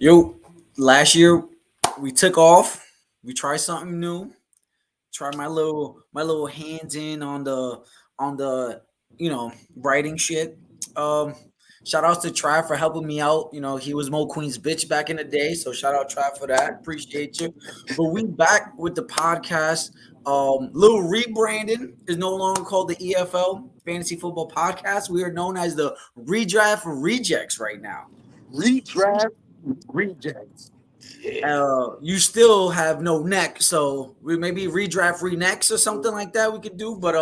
Yo, last year we took off. We tried something new. Tried my little hands in on the writing shit. Um, Shout outs to Trav for helping me out. He was Mo Queen's bitch back in the day, so shout out Trav for that. Appreciate you. But we back with the podcast. Little rebranding is no longer called the EFL Fantasy Football Podcast. We are known as the Redraft Rejects right now. Redraft rejects. Yeah. You still have no neck, so we maybe redraft renecks or something like that we could do. But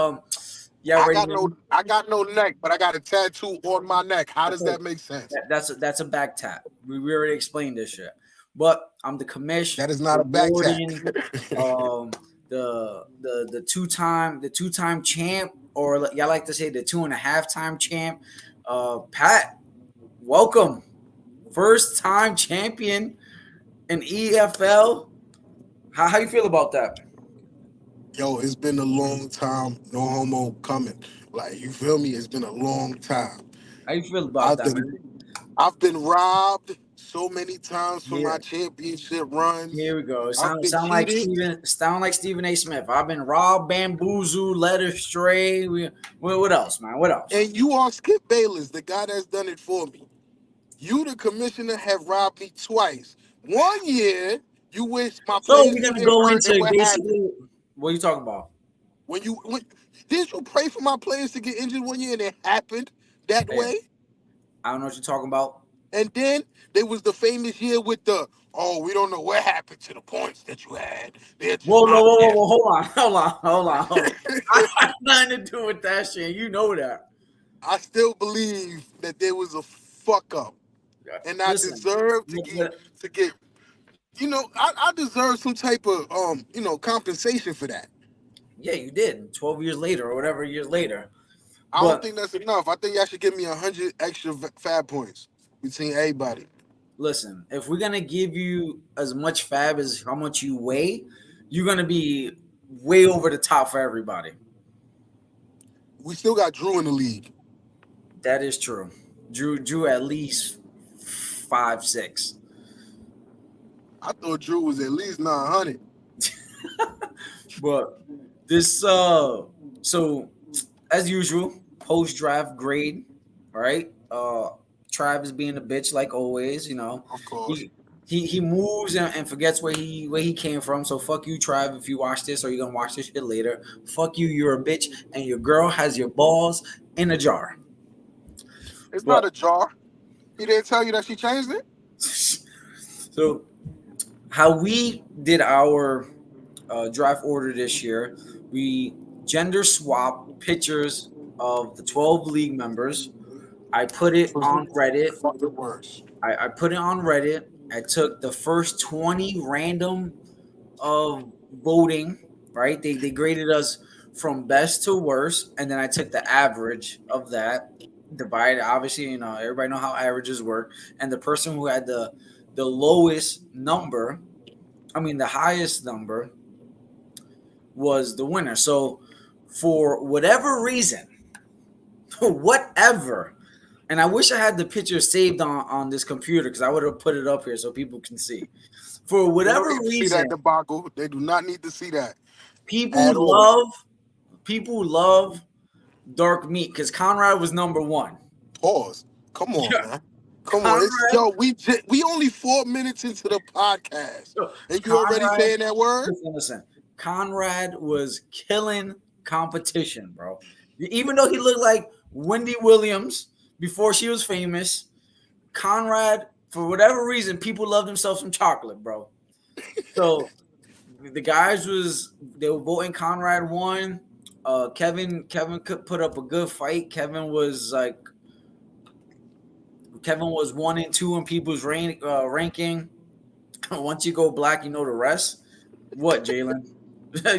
yeah, I right got now no I got no neck, but I got a tattoo on my neck. How does that make sense? that's a back tap. We already explained this shit. But I'm the commish, That is not the a back tap. warden, um, the two time champ, or y'all like to say the 2.5 time champ. Pat, welcome, first time champion in EFL. How you feel about that? Yo, it's been a long time, no homo coming. Like you feel me? It's been a long time. How you feel about I've that, been man? I've been robbed so many times for my Here, championship runs. here we go. I've been Sound like cheated. Stephen A. Smith. I've been robbed, bamboozled, led astray. What else, man? What else? And you are Skip Bayless, the guy that's done it for me. You, the commissioner, have robbed me twice. 1 year, you wish my So players we're to gonna get go hurt, and into what happened? basically what you talking about. When did you pray for my players to get injured 1 year and it happened that Hey, way? I don't know what you're talking about. And then there was the famous year with the we don't know what happened to the points that you had. They're just Whoa, whoa, not whoa, whoa, there. whoa! Hold on, hold on, hold on, hold on. I have nothing to do with that shit. You know that. I still believe that there was a fuck up, and I Listen, deserve to but- get but to get. I deserve some type of compensation for that. yeah, you did. 12 years later, or whatever years later. I don't But think that's enough. I think y'all should give me 100 extra fab points between everybody. listen, if we're gonna give you as much fab as how much you weigh, you're gonna be way over the top for everybody. We still got Drew in the league. That is true. Drew at least 5'6". I thought Drew was at least 900. But this so as usual, post draft grade, right? Trav is being a bitch like always, Of course. He he moves and forgets where he came from. So fuck you, Trav, if you watch this or you're gonna watch this shit later. Fuck you, you're a bitch, and your girl has your balls in a jar. It's But not a jar. He didn't tell you that she changed it? so how we did our draft order this year, we gender swap pictures of the 12 league members. I put Which it was on Reddit. fucking worse. I put it on Reddit. I took the first 20 random of voting, right? They graded us from best to worst, and then I took the average of that, divided. Obviously, everybody know how averages work, and the person who had the lowest number, I mean the highest number, was the winner. So for whatever reason, whatever, and I wish I had the picture saved on this computer because I would have put it up here so people can see. For They don't whatever need to see reason, that debacle. They do not need to see that people at all. love people love dark meat because Conrad was number one. Pause. Come on, Yeah, man. Come on. Conrad. We only 4 minutes into the podcast, and you already Conrad. saying that word? Listen. Conrad was killing competition, bro. Even though he looked like Wendy Williams before she was famous, Conrad, for whatever reason, people love themselves some chocolate, bro. So the guys they were voting Conrad won. Kevin could put up a good fight. Kevin was 1 and 2 in people's ranking. Once you go black, you know the rest. What, Jalen?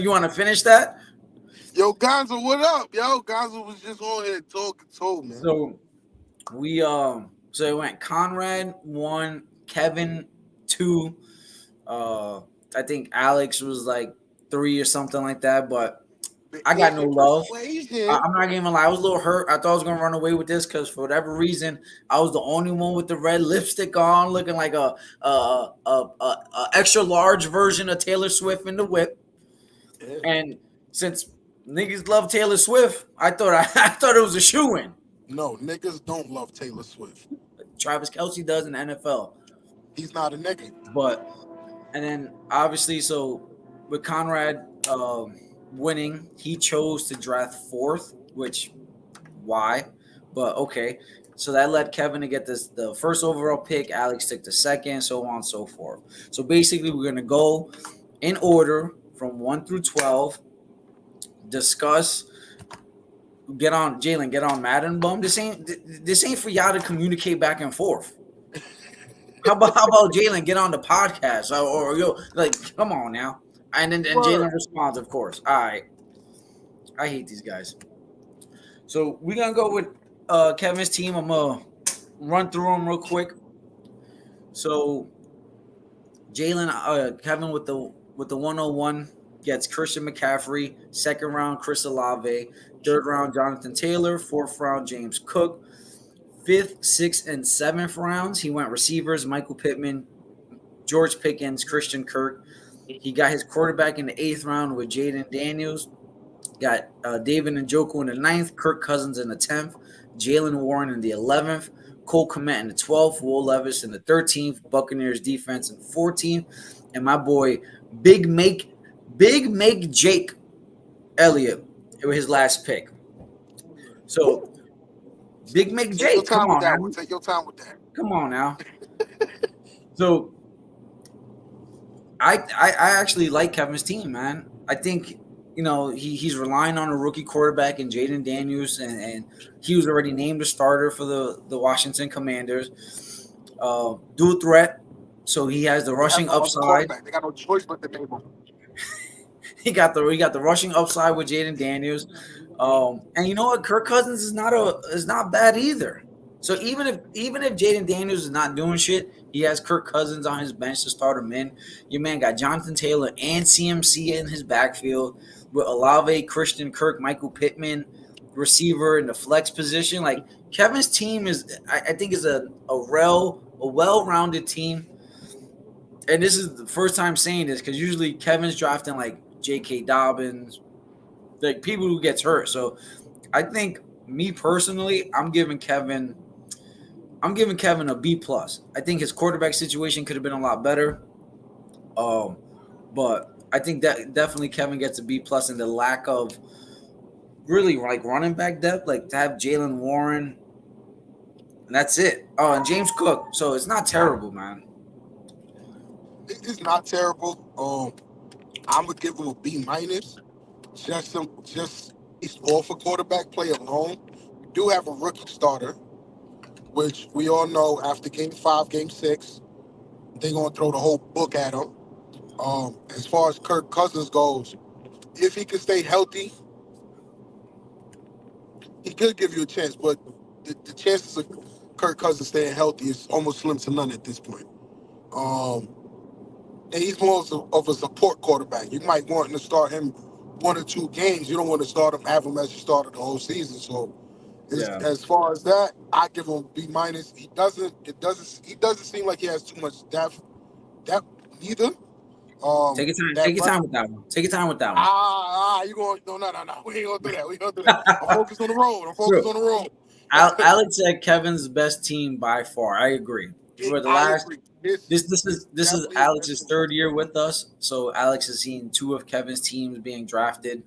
You want to finish that? Yo, Gonzo, what up? Yo, Gonzo was just on here talking to, man. So we so it went Conrad 1, Kevin 2. I think Alex was like 3 or something like that. But I got no In love. persuasion. I'm not gonna lie. I was a little hurt. I thought I was gonna run away with this because for whatever reason, I was the only one with the red lipstick on, looking like a extra large version of Taylor Swift in the whip. Yeah. And since niggas love Taylor Swift, I thought I thought it was a shoe in. No, niggas don't love Taylor Swift. Travis Kelsey does in the NFL, He's not a nigga. but and then obviously so with Conrad winning, he chose to draft fourth, which why, but okay. So that led Kevin to get the first overall pick. Alex took the second, so on and so forth. So basically, we're gonna go in order from 1 through 12. Discuss. Get on Jalen. Get on Madden. Bum. This ain't for y'all to communicate back and forth. How about Jalen get on the podcast or yo like come on now, and Word. Jalen responds of course. All right, I hate these guys. So we're gonna go with Kevin's team. I'm gonna run through them real quick. So Jalen, Kevin with the 101 gets Christian McCaffrey. Second round, Chris Olave. Third round, Jonathan Taylor. Fourth round, James Cook. Fifth, sixth, and seventh rounds, he went receivers: Michael Pittman, George Pickens, Christian Kirk. He got his quarterback in the eighth round with Jaden Daniels. Got David Njoku in the ninth, Kirk Cousins in the 10th, Jalen Warren in the 11th, Cole Kmet in the 12th, Will Levis in the 13th, Buccaneers defense in 14th, and my boy Big Make Jake Elliott with his last pick. So Ooh. Big Make Take your Jake, come time with on that one. now, Take your time with that. come on now. So I actually like Kevin's team, man. I think he's relying on a rookie quarterback in Jaden Daniels, and he was already named a starter for the Washington Commanders. Dual threat, so he has the They have rushing no other upside. quarterback. They got no choice but to name him. He got the rushing upside with Jaden Daniels. And you know what? Kirk Cousins is not bad either. So even if Jaden Daniels is not doing shit, he has Kirk Cousins on his bench to start him in. Your man got Jonathan Taylor and CMC in his backfield with Olave, Christian Kirk, Michael Pittman, receiver in the flex position. Like Kevin's team I think is a well-rounded team. And this is the first time saying this because usually Kevin's drafting like J.K. Dobbins, like people who gets hurt. So I think me personally, I'm giving Kevin a B plus. I think his quarterback situation could have been a lot better. Um, but I think that definitely Kevin gets a B plus in the lack of really like running back depth, like to have Jalen Warren, and that's it. Oh, and James Cook. So it's not terrible, man. It's not terrible. I'm gonna give him a B minus. Just it's all for quarterback play alone. We do have a rookie starter, which we all know after game five, game six, they're gonna throw the whole book at him. As far as Kirk Cousins goes, if he can stay healthy, he could give you a chance, but the chances of Kirk Cousins staying healthy is almost slim to none at this point. Um, and he's more of a support quarterback. You might want to start him 1 or 2 games. You don't want to start him, have him as your starter the whole season. So Yeah. as far as that, I give him B minus. He doesn't seem like he has too much depth. Depth neither. Take your time. That Take your run. time with that one. Take your time with that one. You going? No, no, no, no. We ain't gonna do that. We ain't gonna do that. I'm focused on the road. I'm focused True. on the road. Alex said Kevin's best team by far. I agree. For the I last agree. this is Definitely his best Alex's team. third year with us, so Alex has seen two of Kevin's teams being drafted.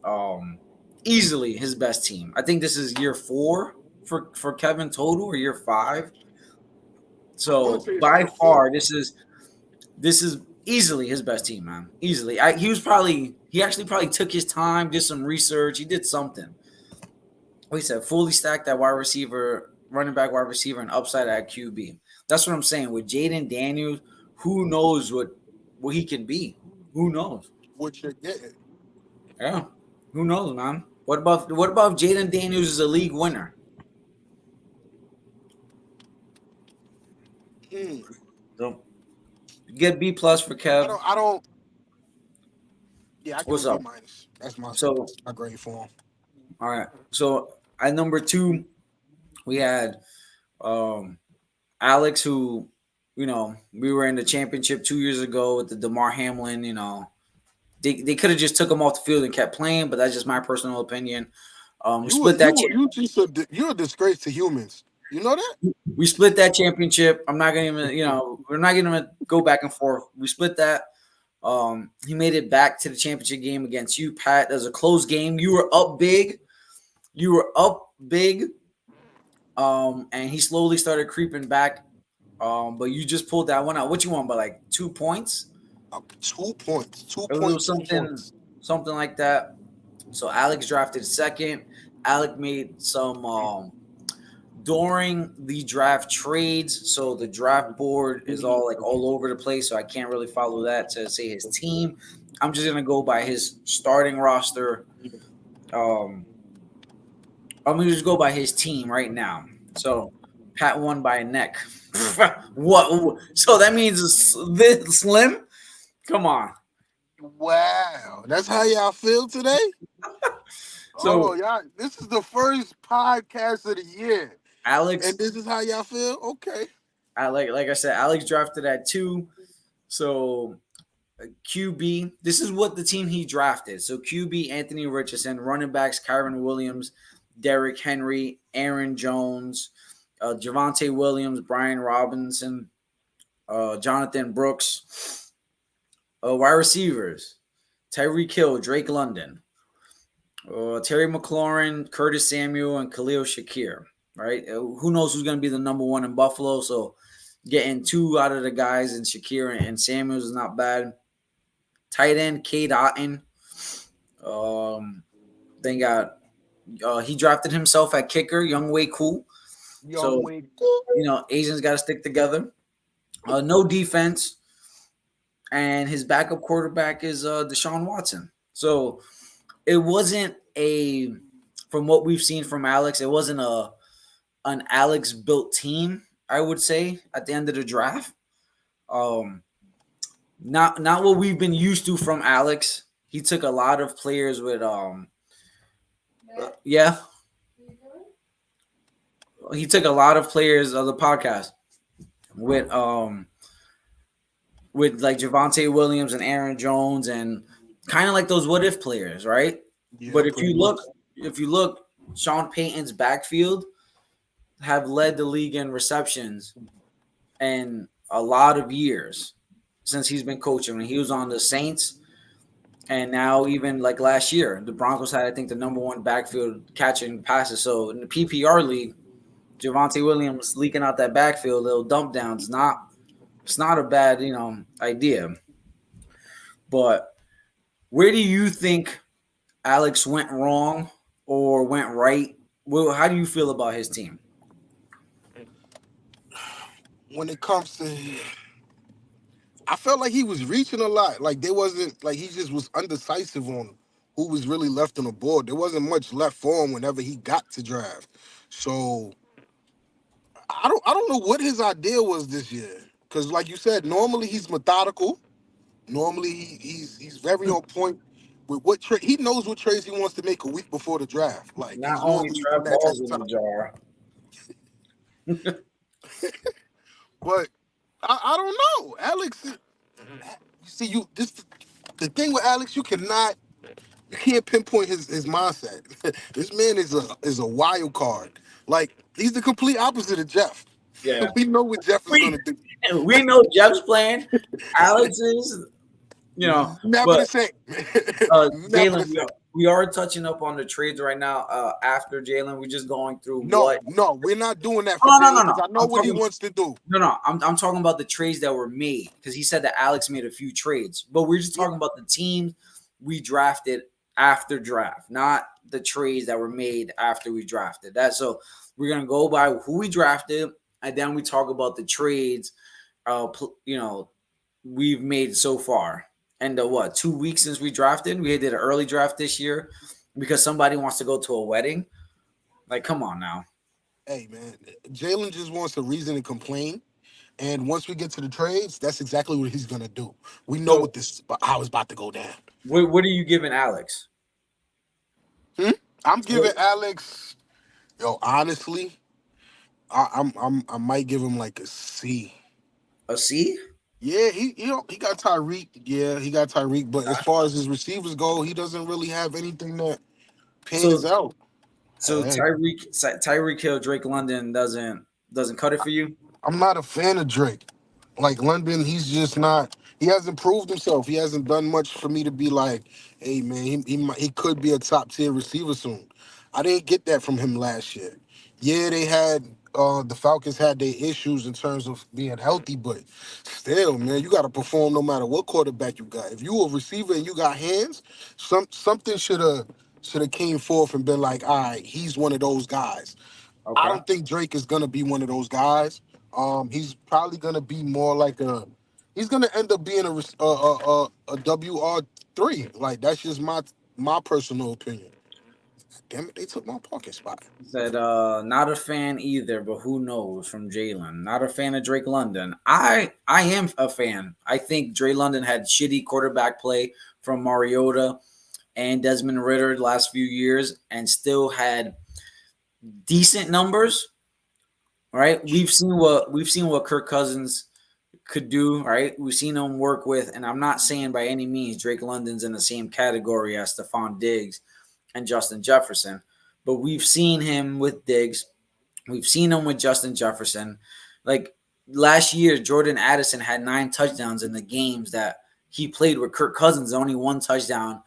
Um, Easily his best team. I think this is year four for Kevin total or year five. I want to So say it's by year four. far, this is easily his best team, man. Easily. He actually probably took his time, did some research, he did something. He said fully stacked at wide receiver, running back, wide receiver, and upside at QB. That's what I'm saying. With Jaden Daniels, who knows what he can be? Who knows? What you're getting. Yeah, who knows, man? What about if Jaden Daniels is a league winner? Hmm. So get B plus for I Kev. don't. I don't. Yeah, I give What's him B up? minus. That's my So, my grade for him. all right. So at number two, we had um, Alex, who, we were in the championship 2 years ago with the DeMar Hamlin. They could have just took him off the field and kept playing, but that's just my personal opinion. We You split that. you just you're a disgrace to humans. You know that? We split that championship. I'm not gonna even, we're not gonna go back and forth. We split that. He made it back to the championship game against you, Pat. It was a close game. You were up big. You were up big. And he slowly started creeping back. But you just pulled that one out. What you want? By like 2 points? 2 points, two It point was two something, points. something like that. So Alex drafted second. Alex made some during the draft trades. So the draft board is all like all over the place. So I can't really follow that to say his team. I'm just gonna go by his starting roster. Um, I'm gonna just go by his team right now. So Pat won by a neck. What? So that means this slim. Come on. Wow, that's how y'all feel today. Oh, So y'all, this is the first podcast of the year, and Alex, this is how y'all feel. Okay. like I said, Alex drafted at two. So QB, this is what the team he drafted. So QB Anthony Richardson, running backs Kyron Williams, Derrick Henry, Aaron Jones, Javante Williams, Brian Robinson, Jonathan Brooks, wide receivers Tyreek Hill, Drake London, Terry McLaurin, Curtis Samuel, and Khalil Shakir. Right? Who knows who's going to be the number one in Buffalo? So getting two out of the guys in Shakir and Samuels is not bad. Tight end Cade Otton. Then got he drafted himself at kicker, Young Wei Cool. Young So Wade. Asians got to stick together. No defense, and his backup quarterback is Deshaun Watson. So it wasn't a from what we've seen from Alex, it wasn't an Alex built team. I would say at the end of the draft, um, not what we've been used to from Alex. He took a lot of players with yeah, he took a lot of players of the podcast with like Javante Williams and Aaron Jones and kind of like those what if players, right? Yeah, But if pretty you much. look, if you look, Sean Payton's backfield have led the league in receptions in a lot of years since he's been coaching. When he was on the Saints, and now even like last year, the Broncos had I think the number one backfield catching passes. So in the PPR league, Javante Williams leaking out that backfield, little dump downs, it's not a bad idea. But where do you think Alex went wrong or went right? Well, how do you feel about his team? When it comes to, I felt like he was reaching a lot. Like there wasn't like he just was undecisive on who was really left on the board. There wasn't much left for him whenever he got to draft. So I don't know what his idea was this year. Cause like you said, normally he's methodical. Normally he's very on point with what trade he knows what trades he wants to make a week before the draft. Like Not he's only normally on trap that type balls of in the time. jar. But I don't know. Alex, you see, the thing with Alex, you can't pinpoint his mindset. This man is a wild card. Like he's the complete opposite of Jeff. Yeah. We know what Jeff is We gonna do. we know Jeff's playing. Alex is, Never but the same. Never the Jalen, same. we are touching up on the trades right now. After Jalen, we're just going through No, what. no, we're not doing that for Oh no, Jalen no, no, because no. I know I'm what he talking. wants to do. No, no. I'm talking about the trades that were made because he said that Alex made a few trades, but we're just Yeah, talking about the teams we drafted after draft, not the trades that were made after we drafted. That so we're gonna go by who we drafted, and then we talk about the trades. We've made so far. And what 2 weeks since we drafted, we did an early draft this year because somebody wants to go to a wedding. Like, come on now. hey man, Jalen just wants a reason to complain. And once we get to the trades, that's exactly what he's gonna do. We know So what this how it's about to go down. what are you giving Alex? Hmm? I'm What, giving Alex, yo, honestly, I might give him like a C. a C? Yeah, he got Tyreek. Yeah, he got Tyreek. But as far as his receivers go, he doesn't really have anything that pans So out. so Hey, Tyreek Hill, Drake London doesn't cut it for you. I'm not a fan of Drake. Like London, he's just not. He hasn't proved himself. He hasn't done much for me to be like, hey man, he could be a top tier receiver soon. I didn't get that from him last year. Yeah, they had the Falcons had their issues in terms of being healthy, but still, man, you got to perform no matter what quarterback you got. If you a receiver and you got hands, something should have came forth and been like, all right, he's one of those guys. I Okay. don't think Drake is gonna be one of those guys. He's probably gonna be more like a. He's gonna end up being a WR3. Like that's just my personal opinion. Damn it, they took my parking spot. Said not a fan either, but who knows from Jalen. Not a fan of Drake London. I am a fan. I think Drake London had shitty quarterback play from Mariota and Desmond Ritter the last few years and still had decent numbers. Right? We've seen what Kirk Cousins could do, right? We've seen him work with, and I'm not saying by any means Drake London's in the same category as Stephon Diggs and Justin Jefferson, but we've seen him with Diggs. We've seen him with Justin Jefferson. Like last year, Jordan Addison had 9 touchdowns in the games that he played with Kirk Cousins, only 1 touchdown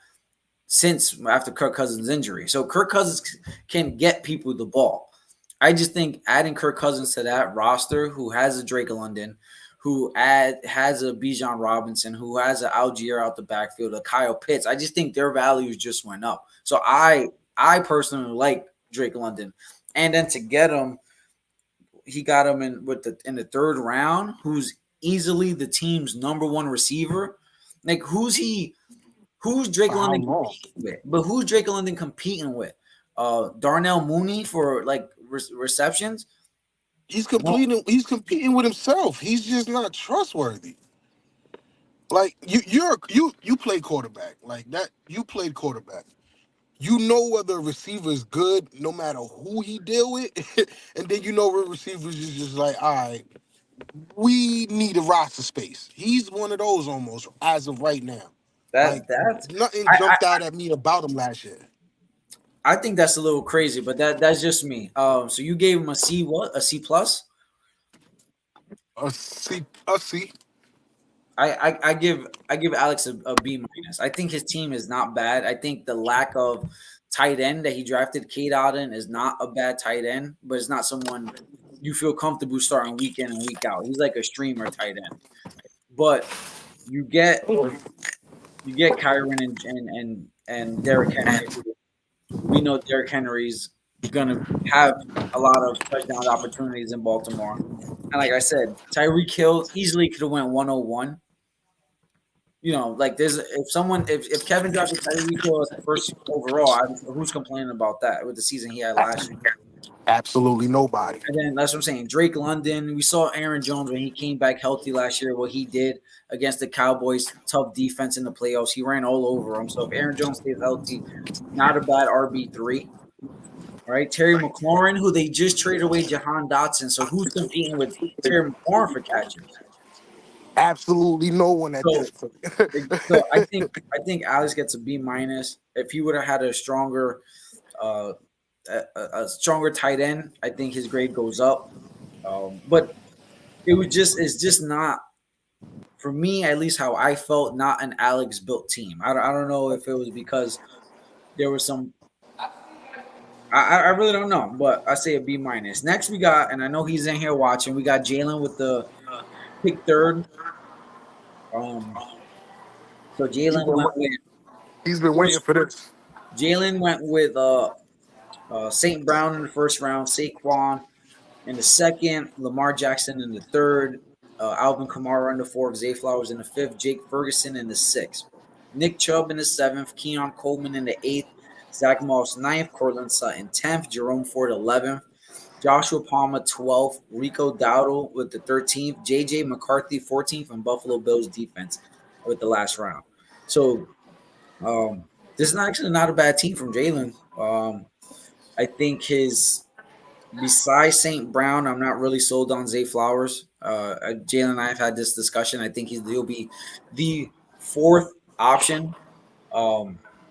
since after Kirk Cousins' injury. So Kirk Cousins can get people the ball. I just think adding Kirk Cousins to that roster, who has a Drake London, has a Bijan Robinson, who has an Algier out the backfield, a Kyle Pitts. I just think their values just went up. So I personally like Drake London, and then to get him, he got him in the third round. Who's easily the team's number one receiver? Like who's he? Who's Drake For how London long? competing with? But who's Drake London competing with? Darnell Mooney for like receptions? No, He's competing with himself. He's just not trustworthy. Like you play quarterback like that. You played quarterback. You know whether a receiver is good no matter who he deal with, and then you know where receivers is just like, all right, we need a roster space. He's one of those almost as of right now. Like that's nothing I, jumped out at me about him last year. I think that's a little crazy, but that's just me. So you gave him a C, what, a C plus? A C. I give Alex a B minus. I think his team is not bad. I think the lack of tight end that he drafted, Kate Alden, is not a bad tight end, but it's not someone you feel comfortable starting week in and week out. He's like a streamer tight end. But you get you get Kyron and Derrick Henry. We know Derrick Henry's gonna have a lot of touchdown opportunities in Baltimore. And like I said, Tyreek Hill easily could have went 101. Like there's if Kevin drafted Tyreek Hill as the first overall, who's complaining about that with the season he had last year? Absolutely nobody. And then that's what I'm saying. Drake London, we saw Aaron Jones when he came back healthy last year. What he did against the Cowboys, tough defense in the playoffs. He ran all over them. So if Aaron Jones stays healthy, not a bad RB3. All right, Terry McLaurin, who they just traded away Jahan Dotson. So who's competing with Terry McLaurin for catches? Absolutely no one at this So point. So I think Alex gets a B minus. If he would have had uh, a stronger tight end, I think his grade goes up. But it's just not for me, at least how I felt, not an Alex built team. I don't know if it was because there was some. I really don't know, but I say a B minus. Next we got, and I know he's in here watching. We got Jalen with the pick third. Um, so he's Jalen been went with he's been waiting first. for this. Jalen went with St. Brown in the first round, Saquon in the second, Lamar Jackson in the third, Alvin Kamara in the fourth, Zay Flowers in the fifth, Jake Ferguson in the sixth, Nick Chubb in the seventh, Keon Coleman in the eighth, Zach Moss ninth, Cortland Sutton 10th, Jerome Ford 11th, Joshua Palmer 12th, Rico Dowdle with the 13th, JJ McCarthy 14th, and Buffalo Bills defense with the last round. So this is actually not a bad team from Jalen. I think his besides St. Brown, I'm not really sold on Zay Flowers. Jalen and I have had this discussion. I think he'll be the fourth option.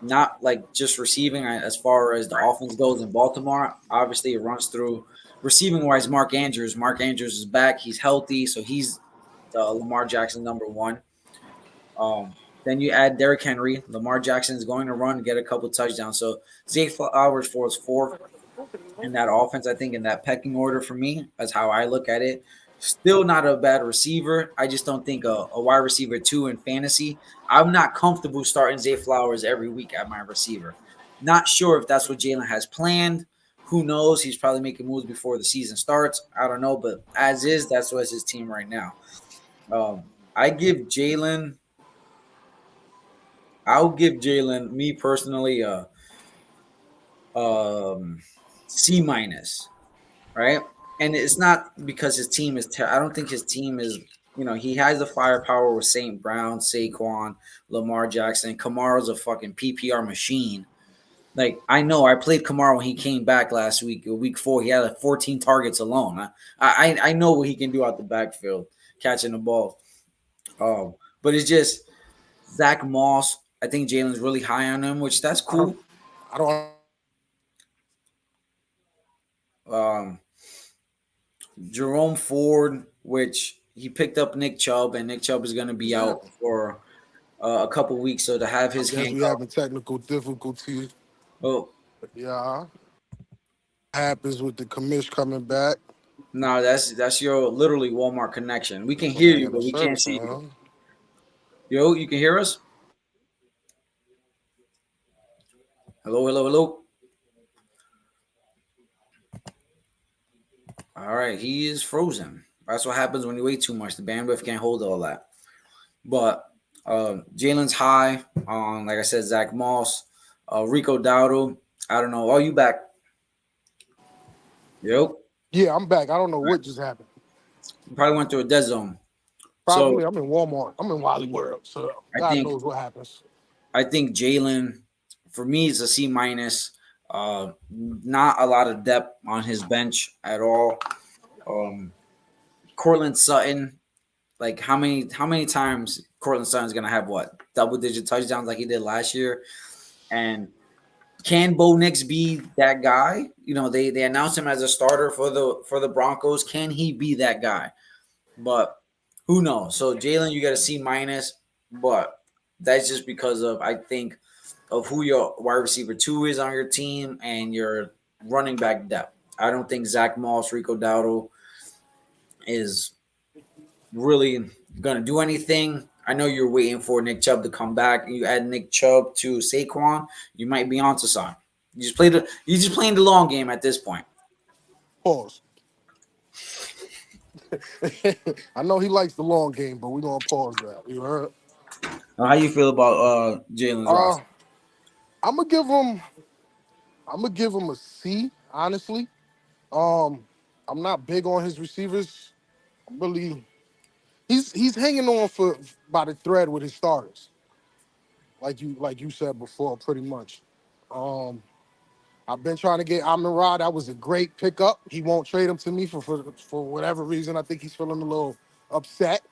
Not like just receiving as far as the offense goes in Baltimore. Obviously, it runs through receiving wise. Mark Andrews. Mark Andrews is back. He's healthy, so he's Lamar Jackson number one. Then you add Derrick Henry. Lamar Jackson is going to run and get a couple touchdowns. So Zay Flowers for his fourth in that offense. I think in that pecking order for me, that's how I look at it. Still not a bad receiver. I just don't think a wide receiver two in fantasy. I'm not comfortable starting Zay Flowers every week at my receiver. Not sure if that's what Jalen has planned. Who knows? He's probably making moves before the season starts. I don't know, but as is, that's what's his team right now. I give Jalen. I'll give Jalen me personally a C minus, right? And it's not because his team is. I don't think his team is. He has the firepower with St. Brown, Saquon, Lamar Jackson. Kamara's a fucking PPR machine. Like I know, I played Kamara when he came back last week, week 4. He had like 14 targets alone. I know what he can do out the backfield, catching the ball. But it's just Zach Moss. I think Jalen's really high on him, which that's I don't. cool. I don't. Um, Jerome Ford, which he picked up Nick Chubb, and Nick Chubb is going to be Yeah. out for a couple weeks. So to have I his guess we handcuff, having technical difficulties. oh Yeah. Happens with the commish coming back. no, that's your literally Walmart connection. We can Must hear not you, get no but we can't service see in, you. huh? Yo, you can hear us? Hello, hello, hello. All right, he is frozen. That's what happens when you wait too much. The bandwidth can't hold all that. But Jalen's high on, like I said, Zach Moss, Rico Dowdle. I don't know. Are you back? Yo, Yeah, I'm back. I don't know what just happened. you probably went through a dead zone. So Probably I'm in Walmart. I'm in Wally World, so I God think knows what happens. I think Jalen, for me, is a C minus. Not a lot of depth on his bench at all. Um, Cortland Sutton, like how many times Cortland Sutton's gonna have what double digit touchdowns like he did last year? And can Bo Nix be that guy? They announced him as a starter for the Broncos. Can he be that guy? But who knows? So Jalen, you got a C minus, but that's just because of I think of who your wide receiver two is on your team and your running back depth. I don't think Zach Moss, Rico Dowdle is really gonna do anything. I know you're waiting for Nick Chubb to come back. You add Nick Chubb to Saquon, you might be onto something. You just playing the long game at this point. Pause. I know he likes the long game, but we're gonna pause that. You heard? How you feel about Jalen's Uh roster? I'm gonna give him a C, honestly. Um I'm not big on his receivers. Really he's hanging on for by the thread with his starters, like you said before, pretty much. Um I've been trying to get Amon Ra. That was a great pickup. He won't trade him to me for whatever reason. I think he's feeling a little upset.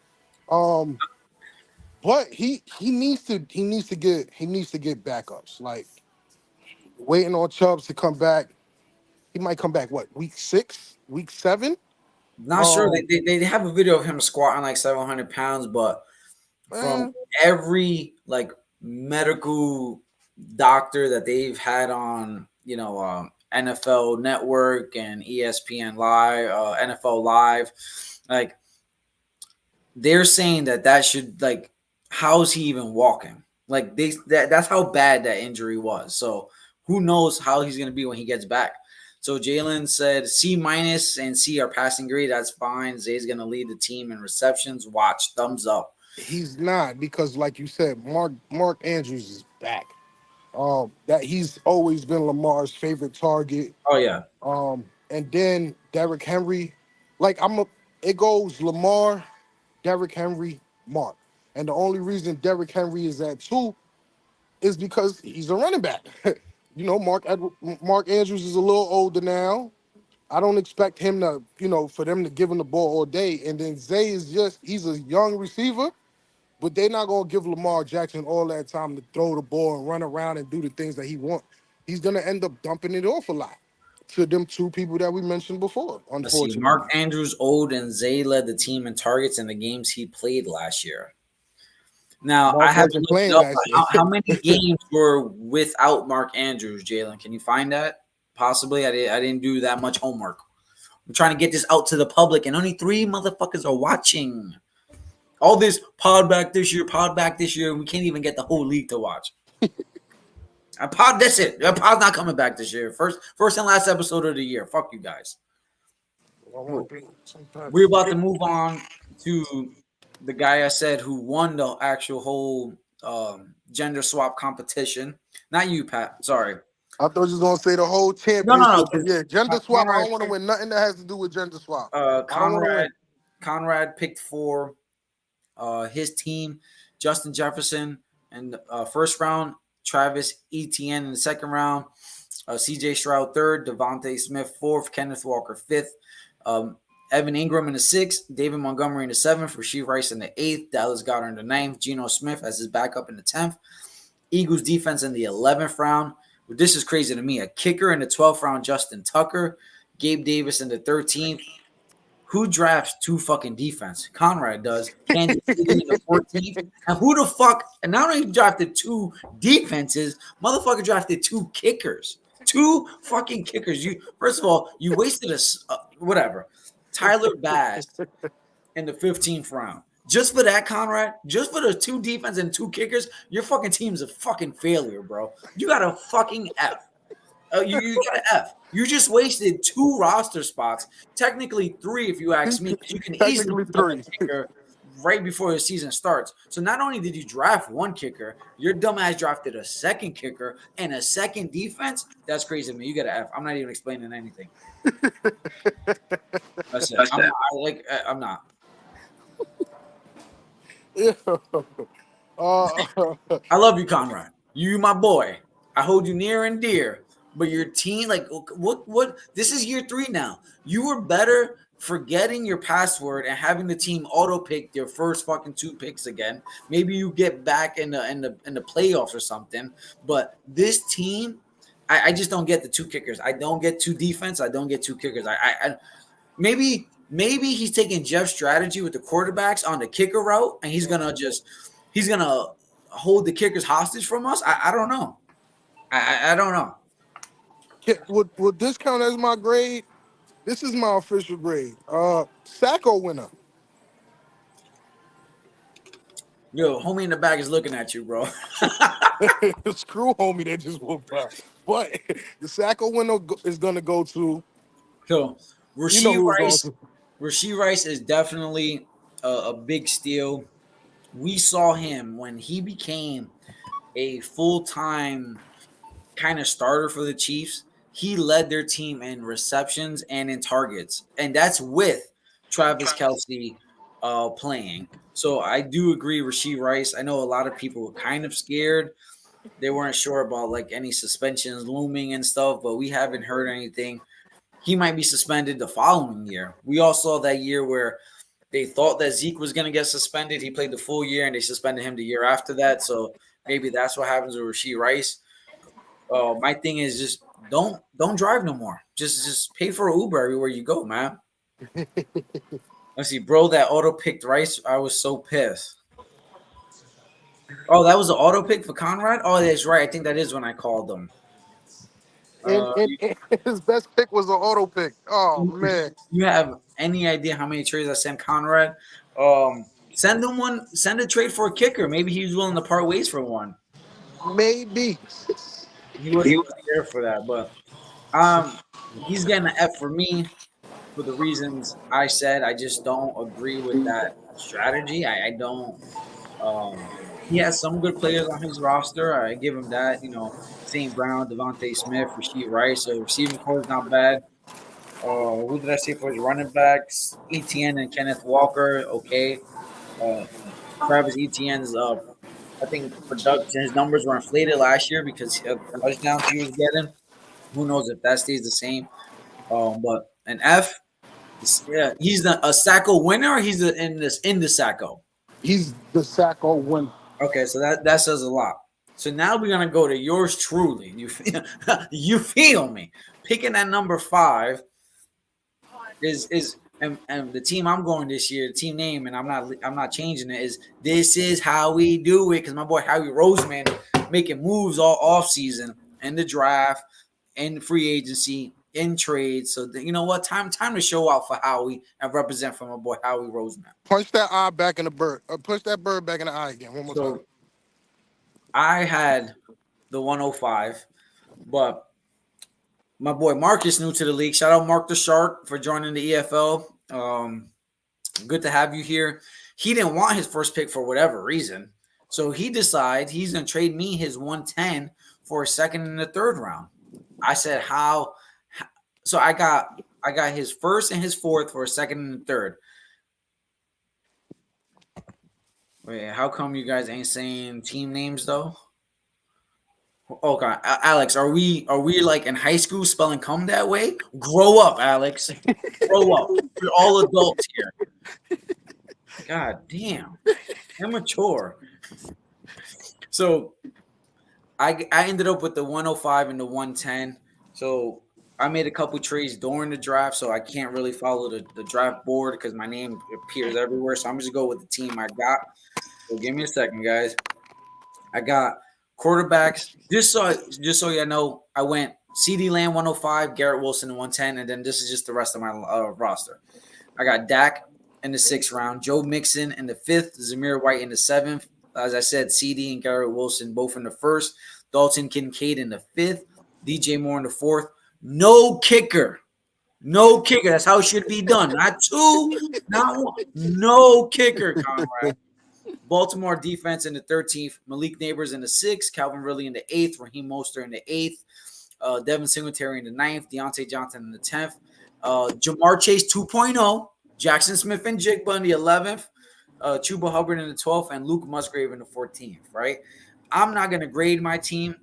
Um, but he needs to get backups. Like waiting on Chubbs to come back. He might come back what week 6, week 7. Not sure. Um, They have a video of him squatting like 700 pounds, but from man, every like medical doctor that they've had on NFL Network and ESPN Live, NFL Live, like they're saying that should like how's he even walking? Like that's how bad that injury was. So who knows how he's gonna be when he gets back. So Jalen said C minus and C are passing grade. That's fine. Zay's gonna lead the team in receptions. Watch, thumbs up. he's not because, like you said, Mark Andrews is back. That he's always been Lamar's favorite target. Oh yeah, Um, and then Derrick Henry. Like it goes Lamar, Derrick Henry, Mark, and the only reason Derrick Henry is at 2 is because he's a running back. Mark Andrews is a little older now. I don't expect him to, for them to give him the ball all day. And then Zay he's a young receiver, but they're not going to give Lamar Jackson all that time to throw the ball and run around and do the things that he wants. He's going to end up dumping it off a lot to them two people that we mentioned before, Let's see. Mark unfortunately. Andrews old and Zay led the team in targets in the games he played last year. Now I Mark haven't wasn't looked it playing up. last year. How many games were without Mark Andrews, Jalen? Can you find that? Possibly. I didn't do that much homework. I'm trying to get this out to the public, and only 3 motherfuckers are watching. All this pod back this year, and we can't even get the whole league to watch. That's it. Pod's not coming back this year. First and last episode of the year. Fuck you guys. We're about to move on to the guy I said who won the actual whole gender swap competition. Not you, Pat. Sorry. I thought you was gonna say the whole No. championship. But yeah, gender swap. I Conrad, don't want to win nothing that has to do with gender swap. I don't want to Conrad, win. Conrad picked for his team, Justin Jefferson in the first round, Travis Etienne in the second round, CJ Stroud third, Devontae Smith fourth, Kenneth Walker fifth, Evan Ingram in the sixth, David Montgomery in the seventh, Rashee Rice in the eighth, Dallas Goedert in the ninth, Geno Smith as his backup in the 10th, Eagles defense in the 11th round. This is crazy to me. A kicker in the 12th round, Justin Tucker, Gabe Davis in the 13th. Who drafts 2 fucking defense? Conrad does. Kansas City in the 14th. And who the fuck? And not only drafted 2 defenses, motherfucker drafted 2 kickers. 2 fucking kickers. First of all, you wasted whatever. Tyler Bass in the 15th round. Just for that, Conrad, just for the 2 defense and 2 kickers, your fucking team's a fucking failure, bro. You got a fucking F. You got an F. You just wasted 2 roster spots, technically 3 if you ask me. You can easily pick up a kicker right before the season starts. So not only did you draft 1 kicker, your dumbass drafted a 2nd kicker and a 2nd defense. That's crazy to me. You got an F. I'm not even explaining anything. That's it. I'm not. I love you, Conrad. You my boy. I hold you near and dear. But your team, like, what? This is year 3 now. You were better forgetting your password and having the team auto pick their first fucking 2 picks again. Maybe you get back in the playoffs or something. But this team, I just don't get the 2 kickers. I don't get 2 defense. I don't get 2 kickers. I maybe he's taking Jeff's strategy with the quarterbacks on the kicker route, and he's gonna hold the kickers hostage from us. I don't know. I don't know. Would this count as my grade? This is my official grade. Sacco winner. Yo, homie in the back is looking at you, bro. Screw homie that just whooped by. But the Sacco winner is gonna go to. So Rasheed Rice is definitely a big steal. We saw him when he became a full-time kind of starter for the Chiefs. He led their team in receptions and in targets, and that's with Travis Kelce playing. So I do agree, Rashee Rice. I know a lot of people were kind of scared. They weren't sure about like any suspensions looming and stuff, but we haven't heard anything. He might be suspended the following year. We all saw that year where they thought that Zeke was going to get suspended. He played the full year, and they suspended him the year after that. So maybe that's what happens with Rashee Rice. My thing is just don't drive no more. Just pay for an Uber everywhere you go, man. Let's see, bro. That auto picked Rice. I was so pissed. Oh, that was an auto pick for Conrad. Oh, that's right. I think that is when I called them. And his best pick was an auto pick. Oh man. You have any idea how many trades I sent Conrad? Send him one. Send a trade for a kicker. Maybe he was willing to part ways for one. Maybe. He wasn't there for that, but he's getting an F for me for the reasons I said. I just don't agree with that strategy. I don't. He has some good players on his roster. I give him that. St. Brown, Devontae Smith, Rashee Rice. So receiving core is not bad. Who did I say for his running backs? ETN and Kenneth Walker. Okay. Uh, Travis Etienne's I think production his numbers were inflated last year because of touchdowns he was getting. Who knows if that stays the same? But an F, yeah, he's a Sacco winner. Or he's in the Sacco. He's the Sacco winner. Okay, so that says a lot. So now we're gonna go to yours truly. You feel me? Picking at number 5 is and the team I'm going this year, the team name, and I'm not changing it. Is this is how we do it? Because my boy Howie Roseman making moves all off season in the draft, in free agency, in trade. So you know what? Time to show out for Howie and represent for my boy Howie Roseman. Punch that eye back in the bird. Punch that bird back in the eye again. One more time. So I had the 105, but my boy Marcus new to the league. Shout out Mark the Shark for joining the EFL. Good to have you here. He didn't want his first pick for whatever reason. So he decides he's going to trade me his 110 for a second and a third round. I said, how? So I got his first and his fourth for a second and a third. Wait, how come you guys ain't saying team names though? Oh God, Alex, are we like in high school spelling "come" that way? Grow up, Alex. Grow up. We're all adults here. God damn, immature. So I ended up with the 105 and the 110. So I made a couple trades during the draft, so I can't really follow the draft board because my name appears everywhere. So I'm just go with the team I got. So give me a second, guys. I got quarterbacks. Just so you know, I went CD Lamb 105, Garrett Wilson 110, and then this is just the rest of my roster. I got Dak in the 6th round, Joe Mixon in the 5th, Zamir White in the 7th. As I said, CD and Garrett Wilson both in the 1st, Dalton Kincaid in the 5th, DJ Moore in the 4th. No kicker. No kicker. That's how it should be done. Not two, not one. No kicker, Conrad. Baltimore defense in the 13th, Malik Neighbors in the 6th, Calvin Ridley in the 8th, Raheem Mostert in the 8th, Devin Singletary in the 9th, Deontay Johnson in the 10th, Jamar Chase 2.0, Jackson Smith and Jigba in the 11th, Chuba Hubbard in the 12th, and Luke Musgrave in the 14th, right? I'm not going to grade my team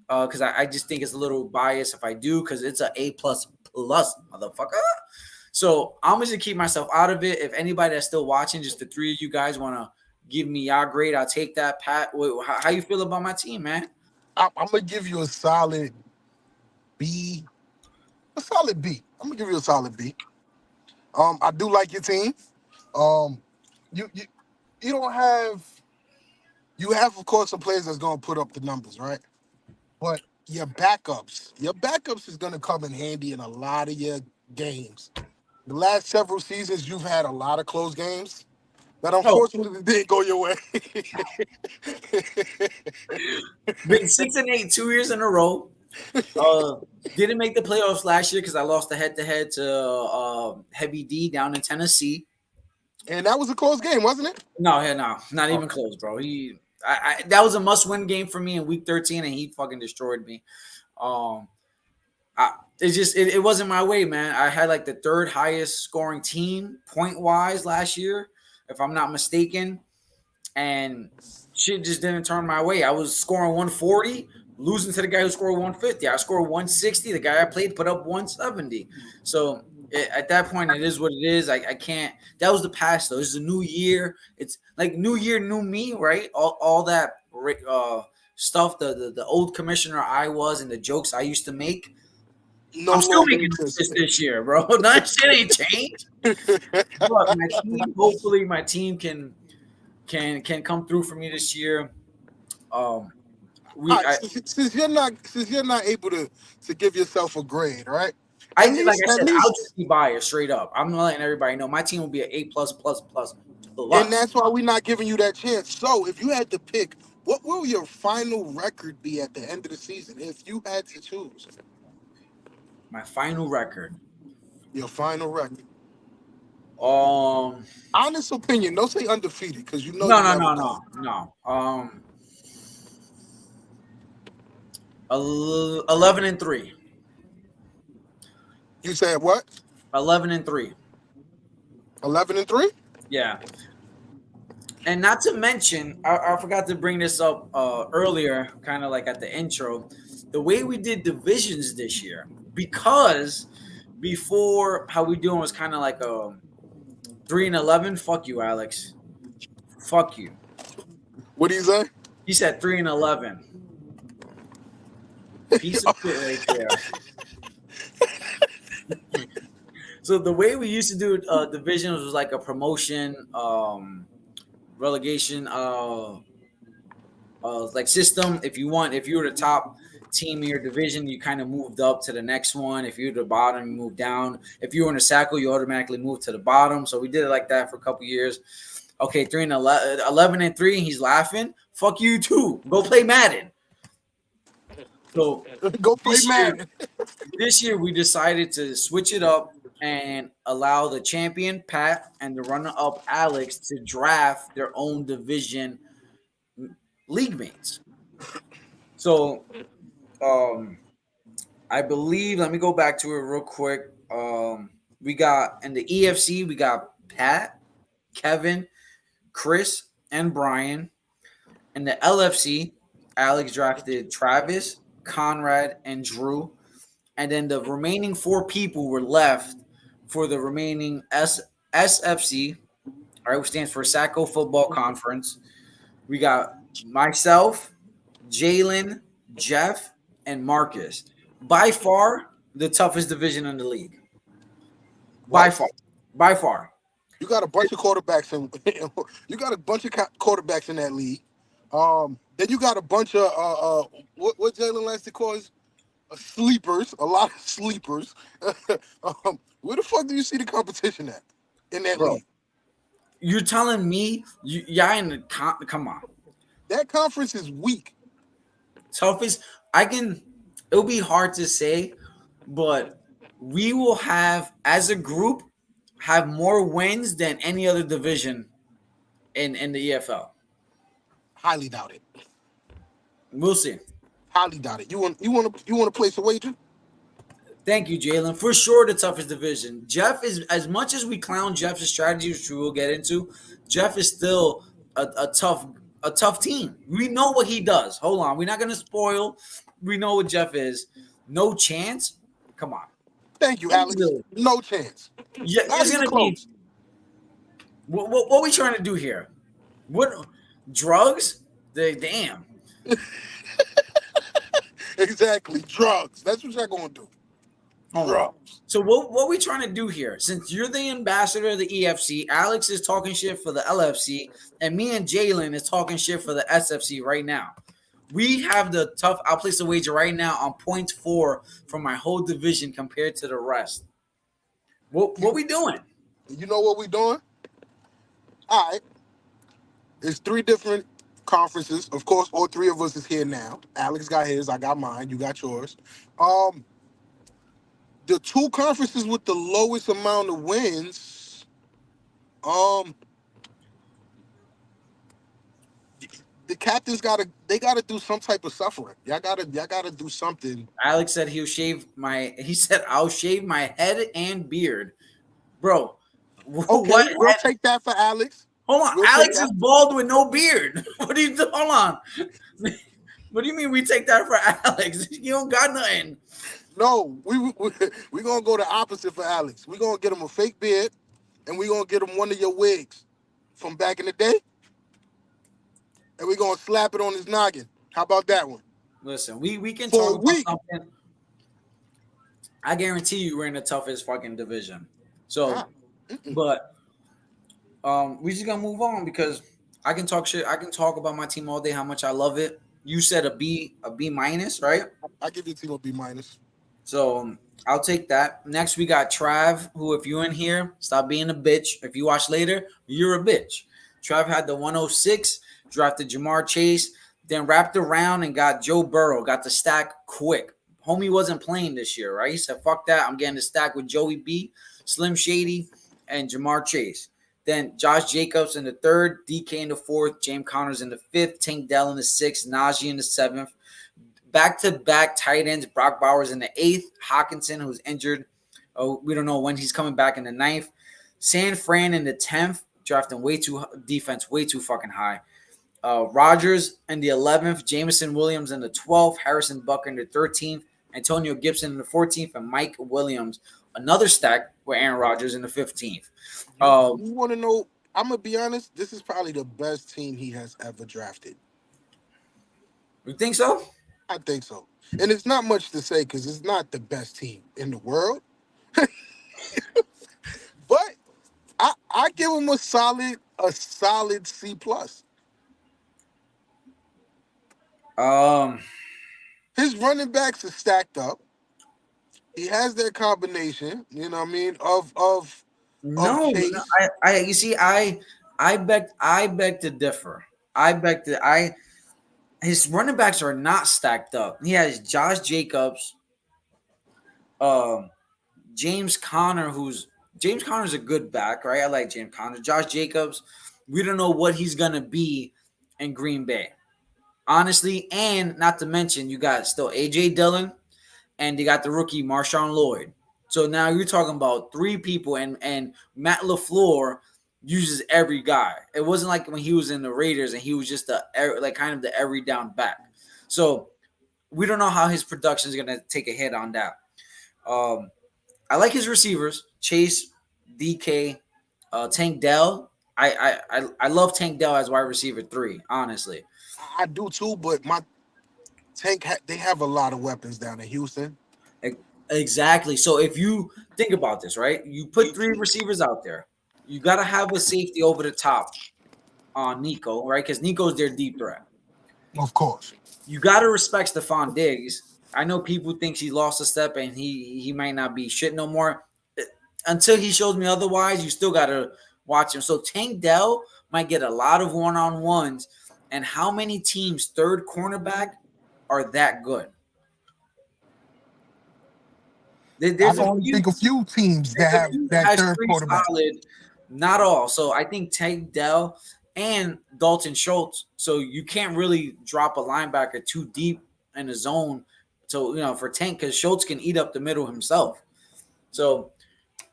because I just think it's a little biased if I do because it's an A++, motherfucker. So I'm just going to keep myself out of it. If anybody that's still watching, just the three of you guys want to give me your grade, I'll take that. Pat, how you feel about my team, man? I'm gonna give you a solid B. A solid B. I'm gonna give you a solid B. I do like your team. Um, you you don't have you have of course some players that's gonna put up the numbers, right? But your backups is gonna come in handy in a lot of your games. The last several seasons, you've had a lot of close games that Oh, unfortunately didn't go your way. been 6-8 2 years in a row. Didn't make the playoffs last year because I lost the head-to-head to Heavy D down in Tennessee. And that was a close game, wasn't it? No, not even close, bro. That was a must-win game for me in Week 13, and he fucking destroyed me. Um, it wasn't my way, man. I had like the 3rd highest scoring team point-wise last year, if I'm not mistaken, and shit just didn't turn my way. I was scoring 140, losing to the guy who scored 150. I scored 160. The guy I played put up 170. So at that point, it is what it is. I can't. That was the past, though. This is a new year. It's like new year, new me, right? All that stuff. The old commissioner I was and the jokes I used to make. No I'm still longer making exists. this year, bro. That shit ain't changed. Look, my team. Hopefully, my team can come through for me this year. Um, All we right, since you're not able to give yourself a grade, right? I At like least I at said, I'll least just be biased straight up. I'm letting everybody know my team will be an A++++. and that's why we're not giving you that chance. So if you had to pick, what will your final record be at the end of the season if you had to choose My final record. your final record? Um, Honest opinion, don't say undefeated because you know no, you no, never no, done. no, no. 11-3. You said what? 11-3. 11-3. Yeah. And not to mention, I forgot to bring this up earlier, kind of like at the intro, the way we did divisions this year, because before how we doing was kind of like a 3-11. Fuck you, Alex. Fuck you. What do you say? He said 3-11. Piece of shit right there. So the way we used to do divisions was like a promotion, relegation, like system. If you were the top team in your division, you kind of moved up to the next one. If you were the bottom, you moved down. If you were in a cycle, you automatically moved to the bottom. So we did it like that for a couple years. Okay, 11-3. He's laughing. Fuck you too. Go play Madden. So Go play this year, Madden. this year we decided to switch it up and allow the champion Pat and the runner-up Alex to draft their own division league mates. So um I believe, let me go back to it real quick. We got in the EFC, we got Pat, Kevin, Chris, and Brian. In the LFC, Alex drafted Travis, Conrad, and Drew. And then the remaining four people were left for the remaining SFC, all right, which stands for Sacco Football Conference. We got myself, Jalen, Jeff, and Marcus. By far, the toughest division in the league. By What? far. By far. You got a bunch of quarterbacks in. You got a bunch of quarterbacks in that league. Then you got a bunch of what Jalen likes to call his sleepers. A lot of sleepers. Where the fuck do you see the competition at in that Bro, league? you're telling me y'all in the come on. That conference is weak. Toughest, I can, it'll be hard to say, but we will have, as a group, have more wins than any other division in the EFL. Highly doubt it. We'll see. Highly doubt it. You want to place a wager? Thank you, Jalen. For sure, the toughest division. Jeff is, as much as we clown Jeff's strategy, which we will get into. Jeff is still a tough team. We know what he does. Hold on, we're not gonna spoil. We know what Jeff is. No chance. Come on, Thank you, Alex. easily. No chance. Yeah, Not it's even gonna be. close. What we trying to do here? What drugs? Damn. Exactly. Drugs. That's what y'all gonna do. Hold on. Drugs. So what we trying to do here? Since you're the ambassador of the EFC, Alex is talking shit for the LFC, and me and Jalen is talking shit for the SFC right now. We have the tough. I'll place a wager right now on points four for my whole division compared to the rest. What we doing? You know what we doing? All right. It's three different conferences. Of course, all three of us is here now. Alex got his, I got mine, you got yours. Um, the two conferences with the lowest amount of wins, um, the captains gotta do some type of suffering. Y'all gotta do something. Alex said he'll shave my. He said I'll shave my head and beard, bro. Okay, What? we'll take that for Alex. Hold on, We'll take Alex is that. bald with no beard. What do you do? Hold on. What do you mean we take that for Alex? You don't got nothing. No, we gonna go the opposite for Alex. We gonna get him a fake beard, and we gonna get him one of your wigs from back in the day, and we gonna slap it on his noggin. How about that one? Listen, we can For talk a about week. something. I guarantee you we're in the toughest fucking division. So, Ah, mm-mm. but we just gonna move on because I can talk shit. I can talk about my team all day, how much I love it. You said a B minus, right? I give you a team a B minus. So I'll take that. Next, we got Trav, who, if you're in here, stop being a bitch. If you watch later, you're a bitch. Trav had the 106, drafted Jamar Chase, then wrapped around and got Joe Burrow, got the stack quick. Homie wasn't playing this year, right? He said, fuck that. I'm getting the stack with Joey B, Slim Shady, and Jamar Chase. Then Josh Jacobs in the third, DK in the fourth, James Connors in the fifth, Tank Dell in the sixth, Najee in the seventh. Back-to-back tight ends, Brock Bowers in the eighth, Hawkinson, who's injured, Oh, we don't know when he's coming back in the ninth. San Fran in the 10th, drafting way too defense, way too fucking high. Rogers in the 11th, Jameson Williams in the 12th, Harrison Bucker in the 13th, Antonio Gibson in the 14th, and Mike Williams, another stack with Aaron Rodgers in the 15th. You want to know? I'm gonna be honest. This is probably the best team he has ever drafted. You think so? I think so. And it's not much to say because it's not the best team in the world, but I give him a solid C plus. Um, His running backs are stacked up. He has that combination, you know what I mean, of no, Chase. you see, I beg to differ. His running backs are not stacked up. He has Josh Jacobs, um, James Conner, James Conner's a good back, right? I like James Conner. Josh Jacobs, we don't know what he's gonna be in Green Bay, honestly. And not to mention, you got still AJ Dillon, and you got the rookie Marshawn Lloyd. So now you're talking about three people, and Matt LaFleur uses every guy. It wasn't like when he was in the Raiders and he was just like kind of the every down back. So we don't know how his production is gonna take a hit on that. Um, I like his receivers: Chase, DK, Tank Dell. I love Tank Dell as wide receiver 3. Honestly, I do too, but my they have a lot of weapons down in Houston. E- exactly. So if you think about this, right, you put 3 receivers out there. You got to have a safety over the top on Nico, right? Because Nico's their deep threat. Of course. You got to respect Stephon Diggs. I know people think he lost a step and he might not be shit no more. Until he shows me otherwise, you still got to watch him. So Tank Dell might get a lot of one-on-ones. And how many teams' third cornerback are that good? I There's can a only few. think a few teams that There's a have few that that's third pretty quarterback. solid. Not all. So I think Tank Dell and Dalton Schultz. So you can't really drop a linebacker too deep in the zone. So for Tank, because Schultz can eat up the middle himself. So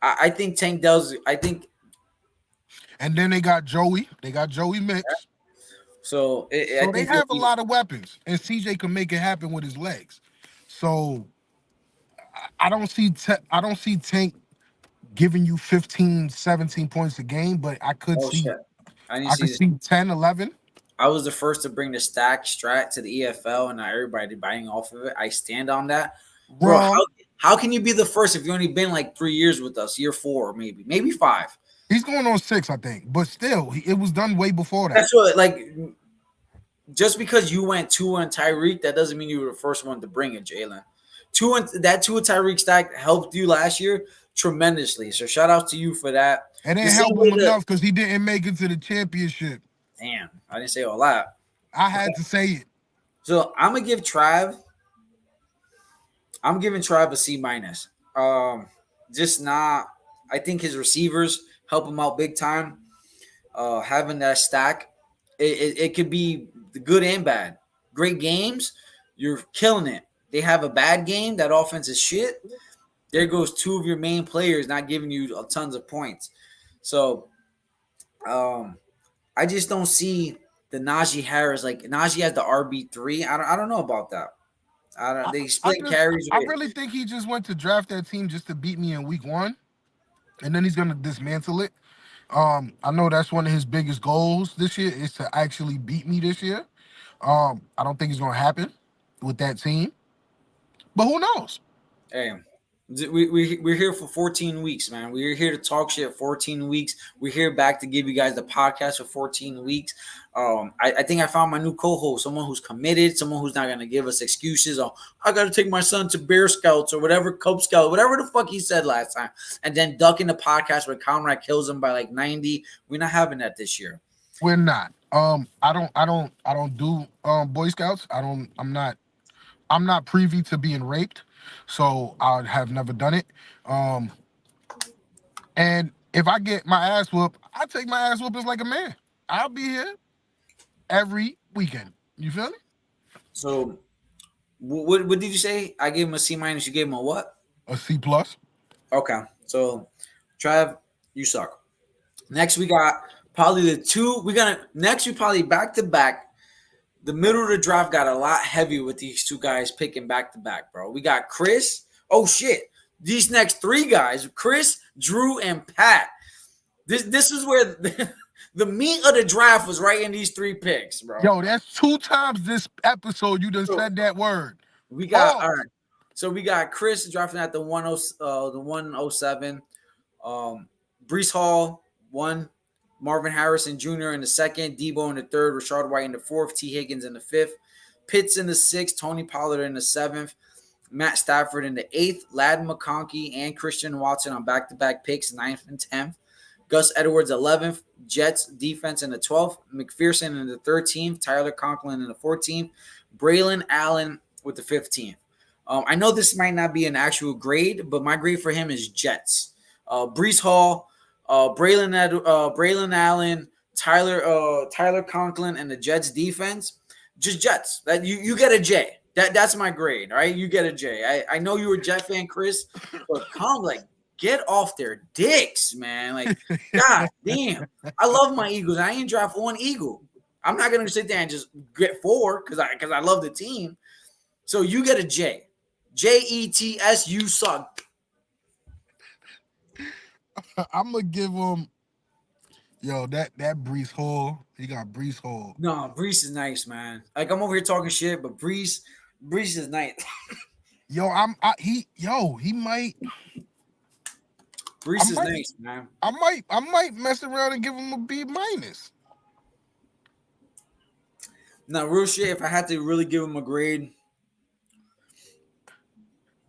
I think Tank Dell's. I think And then they got Joey. They got Joey Mix. so. I So they think he'll have a be. lot of weapons, and CJ can make it happen with his legs. So I don't see Tank giving you 15, 17 points a game, but Oh shit! I need to I see could this. see 10, 11. I was the first to bring the stack strat to the EFL, and not everybody buying off of it. I stand on that, bro. Wrong. How can you be the first if you only been like 3 years with us? Year 4, maybe 5. He's going on 6, I think. But still, it was done way before that. That's what just because you went 2 on Tyreek, that doesn't mean you were the first one to bring it, Jalen. 2 and Tyreek stack helped you last year tremendously. So shout out to you for that. It The didn't same help way him that enough because he didn't make it to the championship. damn, I didn't say all that. I had to say it. So I'm giving Trav a C minus. Just not. I think his receivers help him out big time. Having that stack, it could be good and bad. Great games, you're killing it. They have a bad game, that offense is shit. There goes 2 of your main players not giving you tons of points. So, um, I just don't see the Najee Harris. Like Najee has the RB3. I don't know about that. I don't. They split carries I with. really think he just went to draft that team just to beat me in week 1, and then he's gonna dismantle it. I know that's one of his biggest goals this year is to actually beat me this year. I don't think it's gonna happen with that team, but who knows? Hey, we're here for 14 weeks, man. We're here to talk shit 14 weeks. We're here back to give you guys the podcast for 14 weeks. I think I found my new co-host, someone who's committed, someone who's not going to give us excuses. Oh, I got to take my son to Bear Scouts or whatever, Cub Scout, whatever the fuck he said last time. And then ducking the podcast where Conrad kills him by like 90. We're not having that this year. We're not. I don't do Boy Scouts. I'm not privy to being raped, so I have never done it. Um, and if I get my ass whooped, I take my ass whoopings like a man. I'll be here every weekend. You feel me? So what did you say? I gave him a C minus. You gave him a what? A C plus. Okay, so Trav, you suck. Next, we got probably the two. We got next. We probably back to back. The middle of the draft got a lot heavy with these two guys picking back to back, bro. We got Chris. Oh shit! These next three guys: Chris, Drew, and Pat. This is where the meat of the draft was right in these three picks, bro. Yo, that's 2 times this episode you done So said that word. we got all Pause. right. So we got Chris drafting at the 107. Um, Brees Hall one, Marvin Harrison Jr. in the second, Debo in the third, Rashard White in the fourth, T Higgins in the fifth, Pitts in the sixth, Tony Pollard in the seventh, Matt Stafford in the eighth, Ladd McConkey and Christian Watson on back-to-back picks, ninth and 10th. Gus Edwards 11th, Jets defense in the 12th, McPherson in the 13th, Tyler Conklin in the 14th, Braylon Allen with the 15th. I know this might not be an actual grade, but my grade for him is Jets. Brees Hall, Braylon Allen, Tyler Conklin, and the Jets defense. Just Jets. That you get a J. That's my grade. All right, you get a J. I know you were a Jet fan, Chris, but get off their dicks, man. Like, god damn. I love my Eagles. I ain't draft one Eagle. I'm not gonna sit there and just get four because I love the team. So you get a J. Jets, you suck. I'm gonna give him. Yo, that Brees Hall. He got Brees Hall. No, Brees is nice, man. Like I'm over here talking shit, but Brees is nice. Yo, he might. I Brees is might. nice, man. I might mess around and give him a B minus. Now, real shit, if I had to really give him a grade,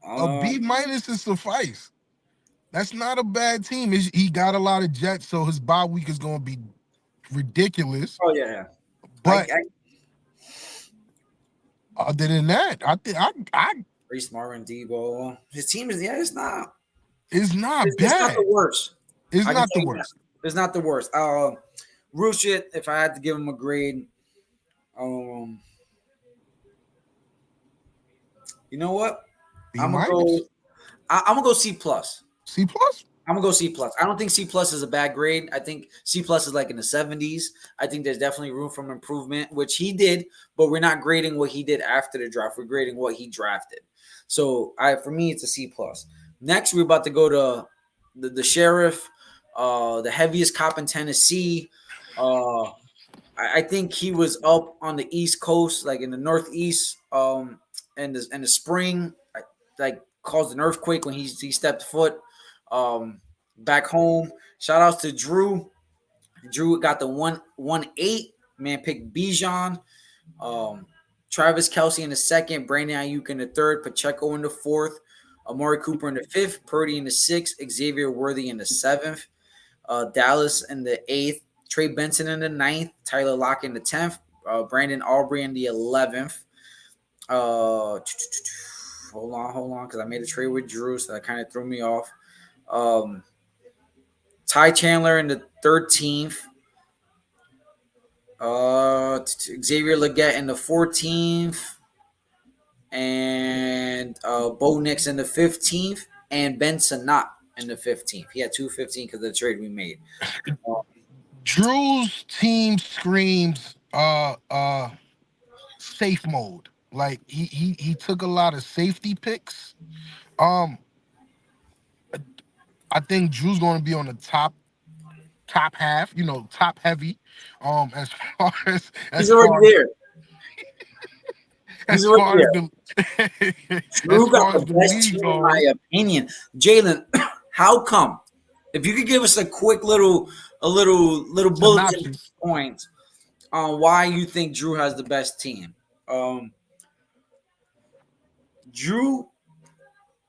A B minus is suffice. That's not a bad team. He got a lot of Jets, so his bye week is gonna be ridiculous. oh yeah, But I other than that, I think I Brees, Marvin, Debo. His team is it's not. it's not It's not bad. the worst. It's I can not tell the you that. worst. It's not the worst. Real shit. If I had to give him a grade, um, you know what? B I'm gonna go. minus, I'm gonna go C plus. C plus. I'm gonna go C plus. I don't think C plus is a bad grade. I think C plus is like in the 70s. I think there's definitely room for improvement, which he did, but we're not grading what he did after the draft. We're grading what he drafted. So for me, it's a C plus. Next, we're about to go to the sheriff, the heaviest cop in Tennessee. I think he was up on the East Coast, like in the Northeast, in the spring, like caused an earthquake when he stepped foot back home. Shout outs to Drew. Drew got the 118 man pick Bijan. Um, Travis Kelsey in the second, Brandon Ayuk in the third, Pacheco in the fourth, Amari Cooper in the fifth, Purdy in the sixth, Xavier Worthy in the seventh, Dallas in the eighth, Trey Benson in the ninth, Tyler Lockett in the 10th, Brandon Aubrey in the 11th. Hold on, because I made a trade with Drew, so that kind of threw me off. Um, Ty Chandler in the 13th. Xavier Legette in the 14th. And Bo Nix in the 15th. And Ben Sanat in the 15th. He had 215 because of the trade we made. Drew's team screams safe mode. Like he took a lot of safety picks. Um, I think Drew's going to be on the top half. Top heavy. As far as He's as already far there. He's as already far as there. the as Drew got far the as the best league team in my goes. opinion. Jalen, how come? If you could give us a quick little bulletin Synopsis. points on why you think Drew has the best team. Um, Drew,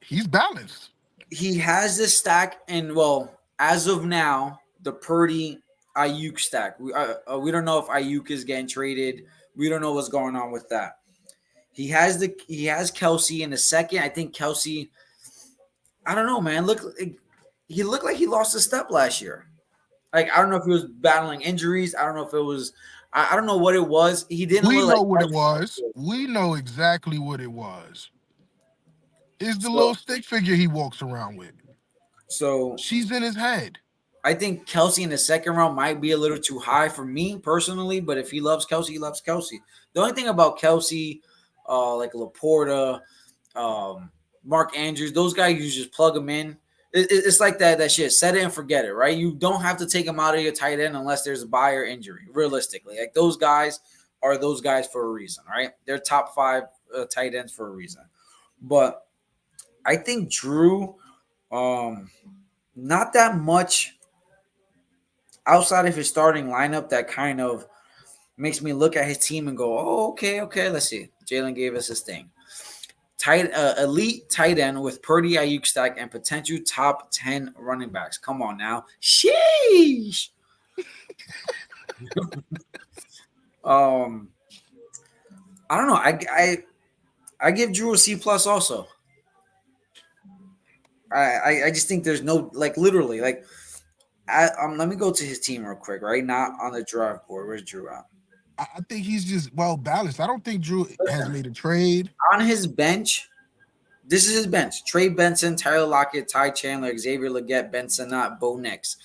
He's balanced. he has this stack, and well, as of now, the Purdy Ayuk stack. We don't know if Ayuk is getting traded. We don't know what's going on with that. He has Kelsey in the second. I think Kelsey. I don't know, man. He looked like he lost a step last year. Like I don't know if he was battling injuries. I don't know if it was. I don't know what it was. He didn't We look like know what it was. Kelsey. We know exactly what it was. It's the little So stick figure he walks around with. So She's in his head. I think Kelsey in the second round might be a little too high for me personally, but if he loves Kelsey, he loves Kelsey. The only thing about Kelsey, like Laporta, um, Mark Andrews, those guys you just plug them in. It's like that shit. Set it and forget it, right? You don't have to take them out of your tight end unless there's a buy or injury. Realistically, like those guys are those guys for a reason, right? They're top five tight ends for a reason. But I think Drew, um, not that much outside of his starting lineup that kind of makes me look at his team and go, oh, okay, okay, let's see. Jalen gave us his thing. Elite tight end with Purdy, Ayuk stack, and potential top 10 running backs. Come on now. Sheesh. Um, I don't know. I give Drew a C plus also. I just think there's no like literally like let me go to his team real quick, right? Not on the draft board. Where's Drew at? I think he's just well balanced. I don't think Drew has Listen, made a trade. on his bench, this is his bench. Trey Benson, Tyler Lockett, Ty Chandler, Xavier Leggett, Benson, not Bo Nix.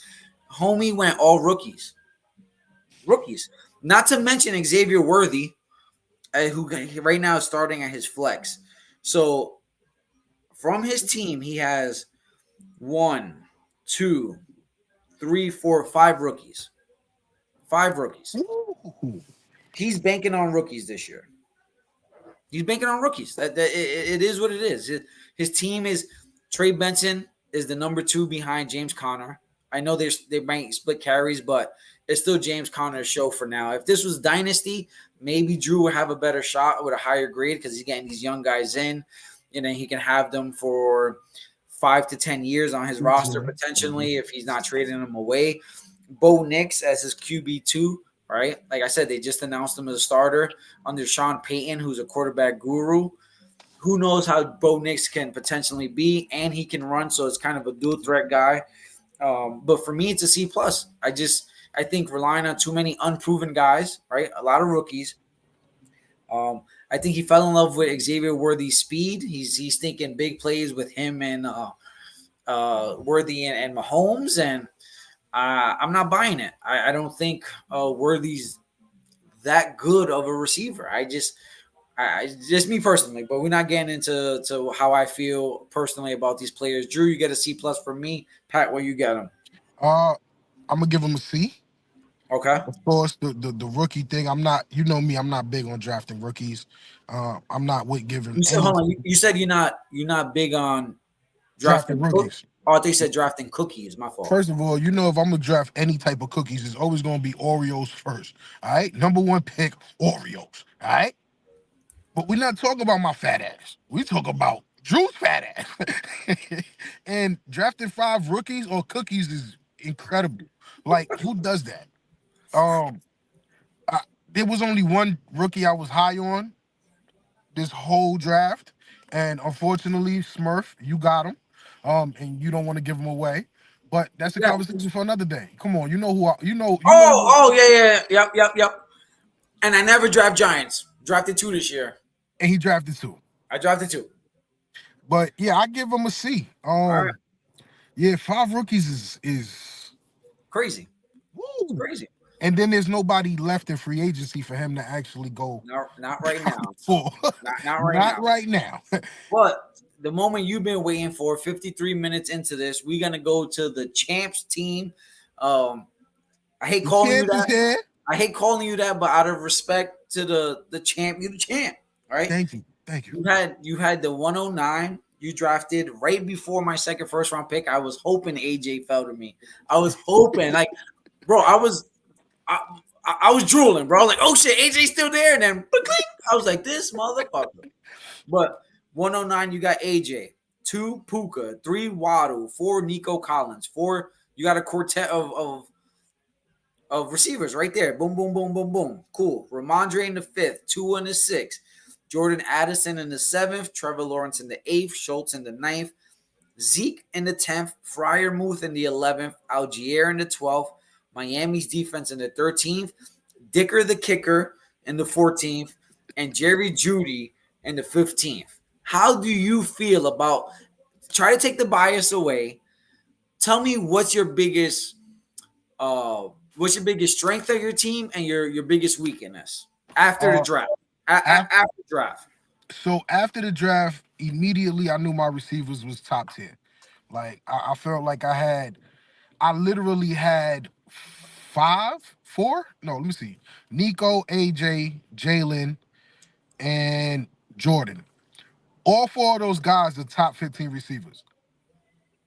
Homie went all rookies. Rookies. Not to mention Xavier Worthy, who right now is starting at his flex. So from his team, he has one, two, three, four, five rookies. Five rookies. Ooh. He's banking on rookies this year. He's banking on rookies. It is what it is. His team is Trey Benson is the number two behind James Conner. I know they might split carries, but it's still James Conner's show for now. If this was Dynasty, maybe Drew would have a better shot with a higher grade because he's getting these young guys in, and then he can have them for 5 to 10 years on his roster potentially if he's not trading them away. Bo Nix as his QB2, right? Like I said, they just announced him as a starter under Sean Payton, who's a quarterback guru. Who knows how Bo Nix can potentially be, and he can run, so it's kind of a dual threat guy. But for me, it's a C plus. I think relying on too many unproven guys, right? A lot of rookies. I think he fell in love with Xavier Worthy's speed. He's thinking big plays with him and Worthy and Mahomes, and I'm not buying it. I don't think Worthy's that good of a receiver. Just me personally, but we're not getting into how I feel personally about these players. Drew, you get a C plus for me. Pat, where you get him? Uh, I'm gonna give him a C. Okay. Of course, the rookie thing. I'm not. You know me. I'm not big on drafting rookies. I'm not with giving You said any hold on. You said you're not big on drafting drafting. rookies. Oh, they said drafting cookies. My fault. First of all, you know if I'm gonna draft any type of cookies, it's always gonna be Oreos first. All right, number one pick Oreos. All right, but we're not talking about my fat ass. We talk about Drew's fat ass. And drafting five rookies or cookies is incredible. Like who does that? Um, I, there was only one rookie I was high on this whole draft, and unfortunately, Smurf, you got him, and you don't want to give him away. But that's a Yeah. conversation for another day. Come on, you know who you know Oh, who, oh yeah, yeah, yeah. Yep. And I never draft Giants. Drafted two this year. and he drafted too. I drafted two. But yeah, I give him a C. All right. Yeah, five rookies is Crazy. It's woo. crazy. And then there's nobody left in free agency for him to actually go No, not right now. for. Not right Not now. right now. But the moment you've been waiting for, 53 minutes into this, we're gonna go to the champs team. Um, I hate The calling you champ is that. here. I hate calling you that, but out of respect to the champ, you the champ, right? Thank you. Thank you. You had the 109 you drafted right before my second first round pick. I was hoping AJ fell to me. I was hoping, like, bro, I, I was drooling, bro. Like, oh shit, AJ's still there. And then I was like, this motherfucker. But 109, you got AJ. Two, Puka. Three, Waddle. Four, Nico Collins. Four, you got a quartet of receivers right there. Boom, boom, boom, boom, boom. Cool. Ramondre in the fifth. Tua in the sixth. Jordan Addison in the seventh. Trevor Lawrence in the eighth. Schultz in the ninth. Zeke in the 10th. Fryermuth in the 11th. Algier in the 12th. Miami's defense in the 13th. Dicker the kicker in the 14th. And Jerry Judy in the 15th. How do you feel about try to take the bias away? tell me what's your biggest strength of your team and your biggest weakness after the Uh, draft. after, After the draft. so after the draft, immediately I knew my receivers was top tier. Like I felt like I literally had four. No, let me see. Nico, AJ, Jalen, and Jordan. All four of those guys are top 15 receivers.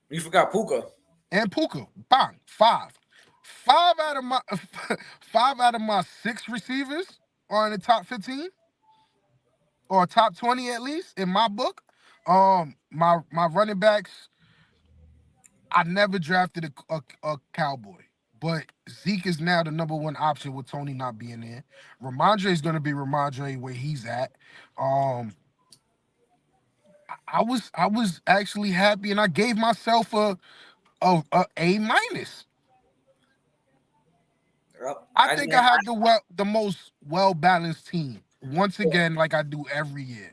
You forgot Puka. And Puka, bang, five. Five out of my 6 receivers are in the top 15 or top 20 at least in my book. My running backs, I never drafted a cowboy. But Zeke is now the number one option with Tony not being there. Ramondre is going to be Ramondre where he's at. Um, I was actually happy, and I gave myself a minus. Yep. I think I have the most well balanced team once again, like I do every year.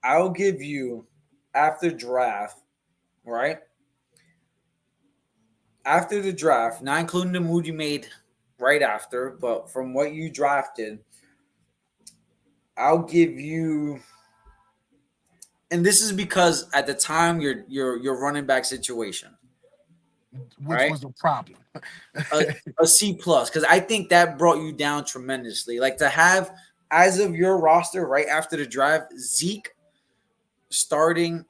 I'll give you after draft, right? After the draft, not including the move you made right after, but from what you drafted, I'll give you, and this is because at the time your running back situation, Which right? was a problem. A, a C plus, because I think that brought you down tremendously. Like to have as of your roster right after the draft, Zeke starting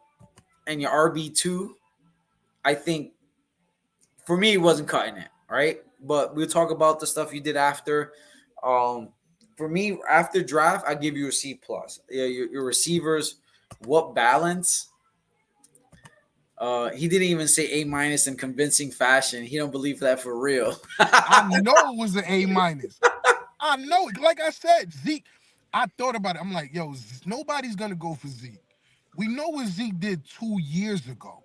and your RB2, I think for me it wasn't cutting it, right? But we'll talk about the stuff you did after. Um, for me, after draft, I give you a C plus. Yeah, your receivers, what balance? He didn't even say A minus in convincing fashion. He don't believe that for real. I know it was an A minus. I know it. Like I said, Zeke. I thought about it. I'm like, yo, nobody's gonna go for Zeke. We know what Zeke did 2 years ago.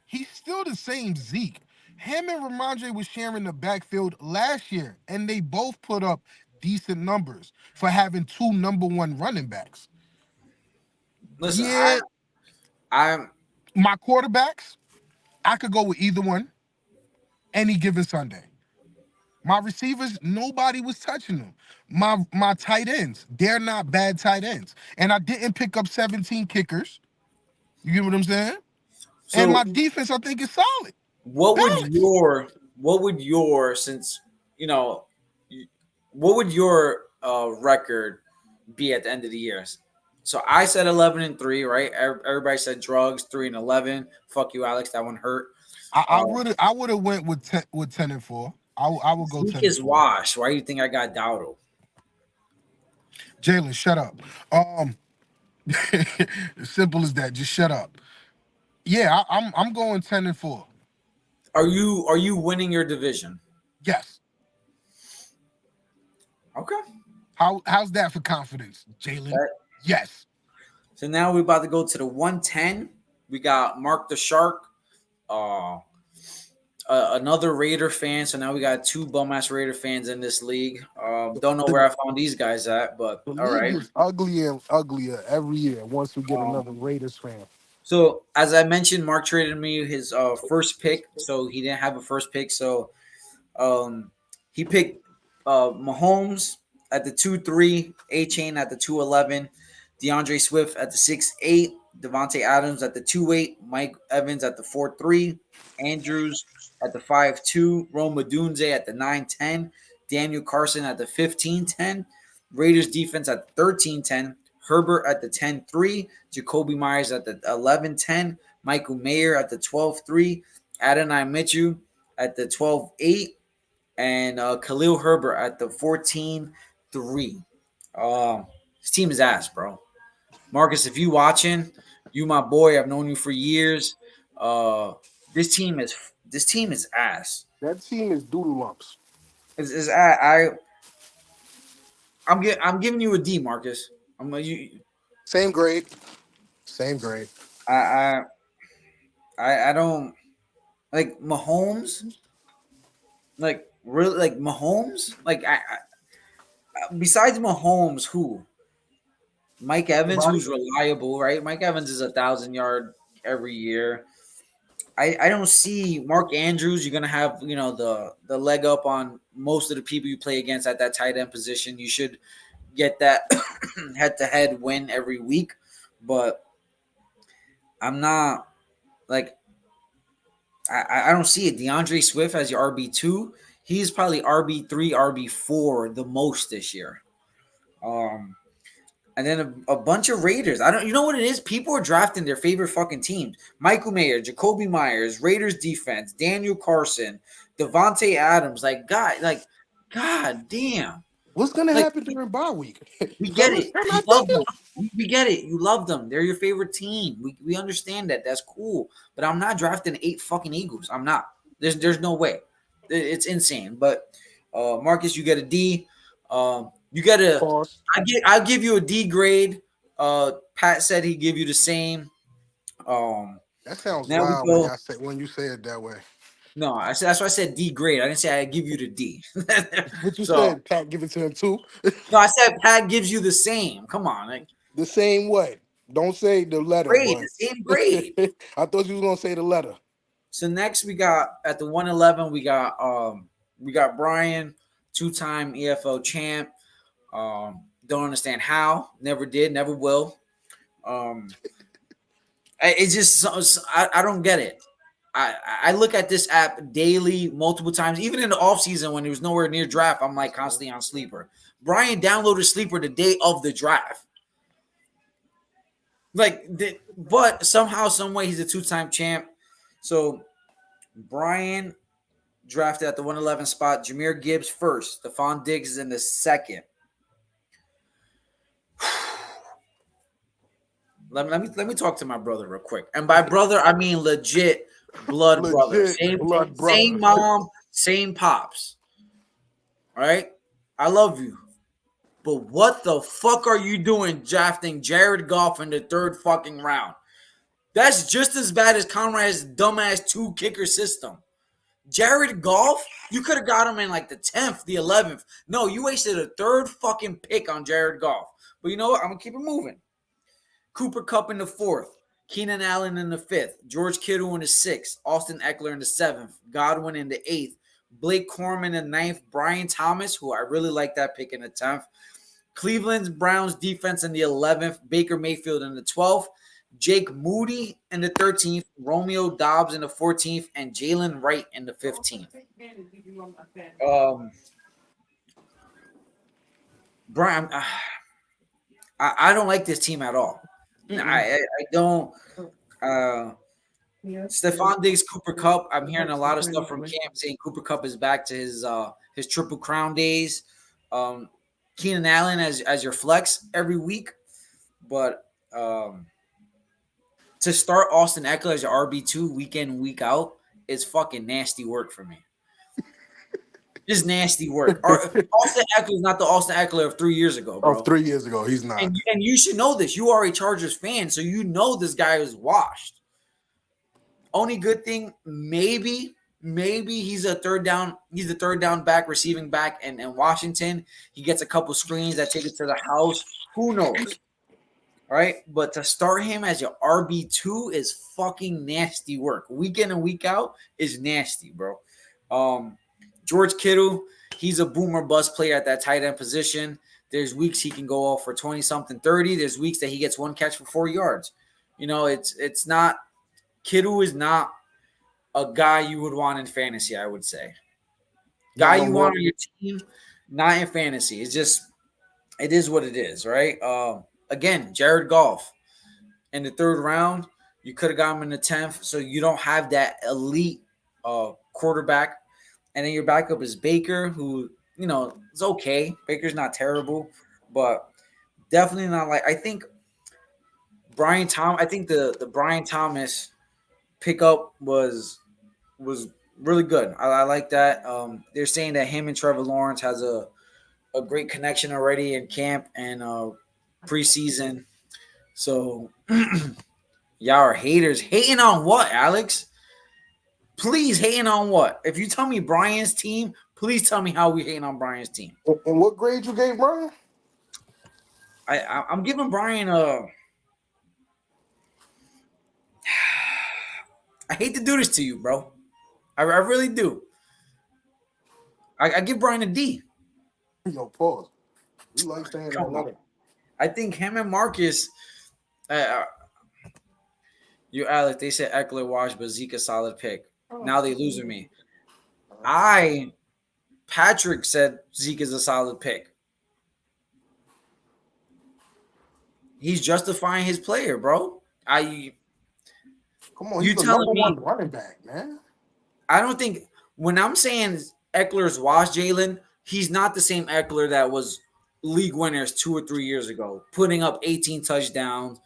He's still the same Zeke. Him and Ramondre was sharing the backfield last year, and they both put up decent numbers for having two number one running backs. Listen, Yeah, I'm my quarterbacks, I could go with either one any given Sunday. My receivers, nobody was touching them. My tight ends, they're not bad tight ends. And I didn't pick up 17 kickers. You get what I'm saying? And my so defense, I think, is solid. what would Balance. your since you know what would your record be at the end of the year? So I said 11-3, right? Everybody said drugs 3-11. Fuck you, Alex. That one hurt. I Uh, would I would have went with 10 and 4. I would go Zeke 10 and is 4. washed. Why do you think I got Dowdle? Jalen, shut up. Simple as that. Just shut up. Yeah, I'm going 10 and 4. Are you winning your division? Yes. Okay. How's that for confidence, Jalen? That, Yes. so now we're about to go to the 110. We got Mark the Shark. Uh, another Raider fan. So now we got two bum ass Raider fans in this league. Don't know The, where I found these guys at, but the all league right. gets uglier and uglier every year once we get Um, another Raiders fan. so as I mentioned, Mark traded me his first pick, so he didn't have a first pick. So um, he picked Mahomes at the 2-3, A Chain at the 2-11, DeAndre Swift at the 6-8, Devontae Adams at the 2-8, Mike Evans at the 4-3, Andrews at the 5-2, Rome Dunze at the 9-10, Daniel Carson at the 15-10, Raiders defense at the 13-10, Herbert at the 10-3, Jacoby Myers at the 11-10, Michael Mayer at the 12-3, Adonai Mitchell at the 12-8, and Khalil Herbert at the 14-3. His team is ass, bro. Marcus, if you watching, you my boy. I've known you for years. Uh, this team is ass. That team is doodle lumps. I'm giving you a D, Marcus. Same grade. Same grade. I I I don't like Mahomes. Like really, like Mahomes. Like besides Mahomes, who? Mike Evans, Nobody. who's reliable, right? Mike Evans is 1,000 yard every year. I don't see Mark Andrews. You're gonna have the leg up on most of the people you play against at that tight end position. You should get that head to head win every week, but I'm not like I don't see it. DeAndre Swift as your RB2. He's probably RB3, RB4 the most this year. Um, and then a bunch of Raiders. I don't. You know what it is? People are drafting their favorite fucking teams. Michael Mayer, Jacoby Myers, Raiders defense, Daniel Carson, Devontae Adams. God damn. What's gonna Like happen during bye week? we Because get it. I'm You not love thinking. them. We get it. You love them. They're your favorite team. We understand that. That's cool. But I'm not drafting 8 fucking Eagles. I'm not. There's no way. It's insane. But Marcus, you get a D. You get a. Pause. I'll give you a D grade. Pat said he'd give you the same. Um, That sounds now we wild go. when you say it that way. No, I said that's why I said D grade. I didn't say I give you the D. But you So said Pat give it to him too. no, I said Pat gives you the same. Come on, like The same way. Don't say the letter, grade, but the same grade. I thought you was gonna say the letter. So next we got at the 111 we got Brian, 2-time EFL champ. Don't understand how, never did, never will. Um, it's just I don't get it. I look at this app daily, multiple times, even in the off season when he was nowhere near draft. I'm like constantly on Sleeper. Brian downloaded Sleeper the day of the draft. But somehow, some way, he's a 2-time champ. So Brian drafted at the 111 spot. Jahmyr Gibbs first. Stephon Diggs is in the second. Let me talk to my brother real quick. And by brother, I mean legit blood brother. Legit blood Same brother. mom, same pops. All right? I love you. But what the fuck are you doing drafting Jared Goff in the 3rd fucking round? That's just as bad as Conrad's dumbass 2-kicker system. Jared Goff, you could have got him in like the 10th, the 11th. No, you wasted a 3rd fucking pick on Jared Goff. But you know what? I'm going to keep it moving. Cooper Kupp in the 4th. Keenan Allen in the 5th. George Kittle in the 6th. Austin Eckler in the 7th. Godwin in the 8th. Blake Corum in the 9th. Brian Thomas, who I really like that pick in the 10th. Cleveland's Browns defense in the 11th. Baker Mayfield in the 12th. Jake Moody in the 13th, Romeo Dobbs in the 14th, and Jalen Wright in the 15th. Brian, I don't like this team at all. I don't. Stephon Diggs, Cooper Kupp. I'm hearing a lot of stuff from camp saying Cooper Kupp is back to his Triple Crown days. Keenan Allen as your flex every week, but to start Austin Eckler as your RB2 week in, week out is fucking nasty work for me. Just nasty work. Austin Eckler is not the Austin Eckler of 3 years ago, bro. Of 3 years ago, he's not. And you should know this. You are a Chargers fan, so you know this guy is washed. Only good thing, maybe he's a third down back, receiving back in Washington. He gets a couple screens that take it to the house. Who knows? All right, but to start him as your RB2 is fucking nasty work. Week in and week out is nasty, bro. George Kittle, he's a boomer bust player at that tight end position. There's weeks he can go off for 20-something, 30. There's weeks that he gets one catch for 4 yards. You know, it's not – Kittle is not a guy you would want in fantasy, I would say. Guy you want on your team, not in fantasy. It's just – it is what it is, right? Again, Jared Goff in the 3rd round, you could have got him in the 10th, so you don't have that elite quarterback. And then your backup is Baker, who, you know, is okay. Baker's not terrible, but definitely not like – I think the Brian Thomas pickup was really good. I like that. They're saying that him and Trevor Lawrence has a great connection already in camp and preseason. So y'all are haters. Hating on what, Alex? Please, hating on what? If you tell me Brian's team, please tell me how we hating on Brian's team. And what grade you gave Brian? I'm giving Brian I hate to do this to you, bro. I really do. I give Brian a D. Yo, pause. We like saying that Come on. letter. I think him and Marcus. Uh, you Alex. They said Eckler washed, but Zeke a solid pick. Now they losing me. I Patrick said Zeke is a solid pick. He's justifying his player, bro. I Come on, you he's the telling number me one running back, man. I don't think when I'm saying Eckler's washed Jalen, he's not the same Eckler that was league winners 2 or 3 years ago, putting up 18 touchdowns.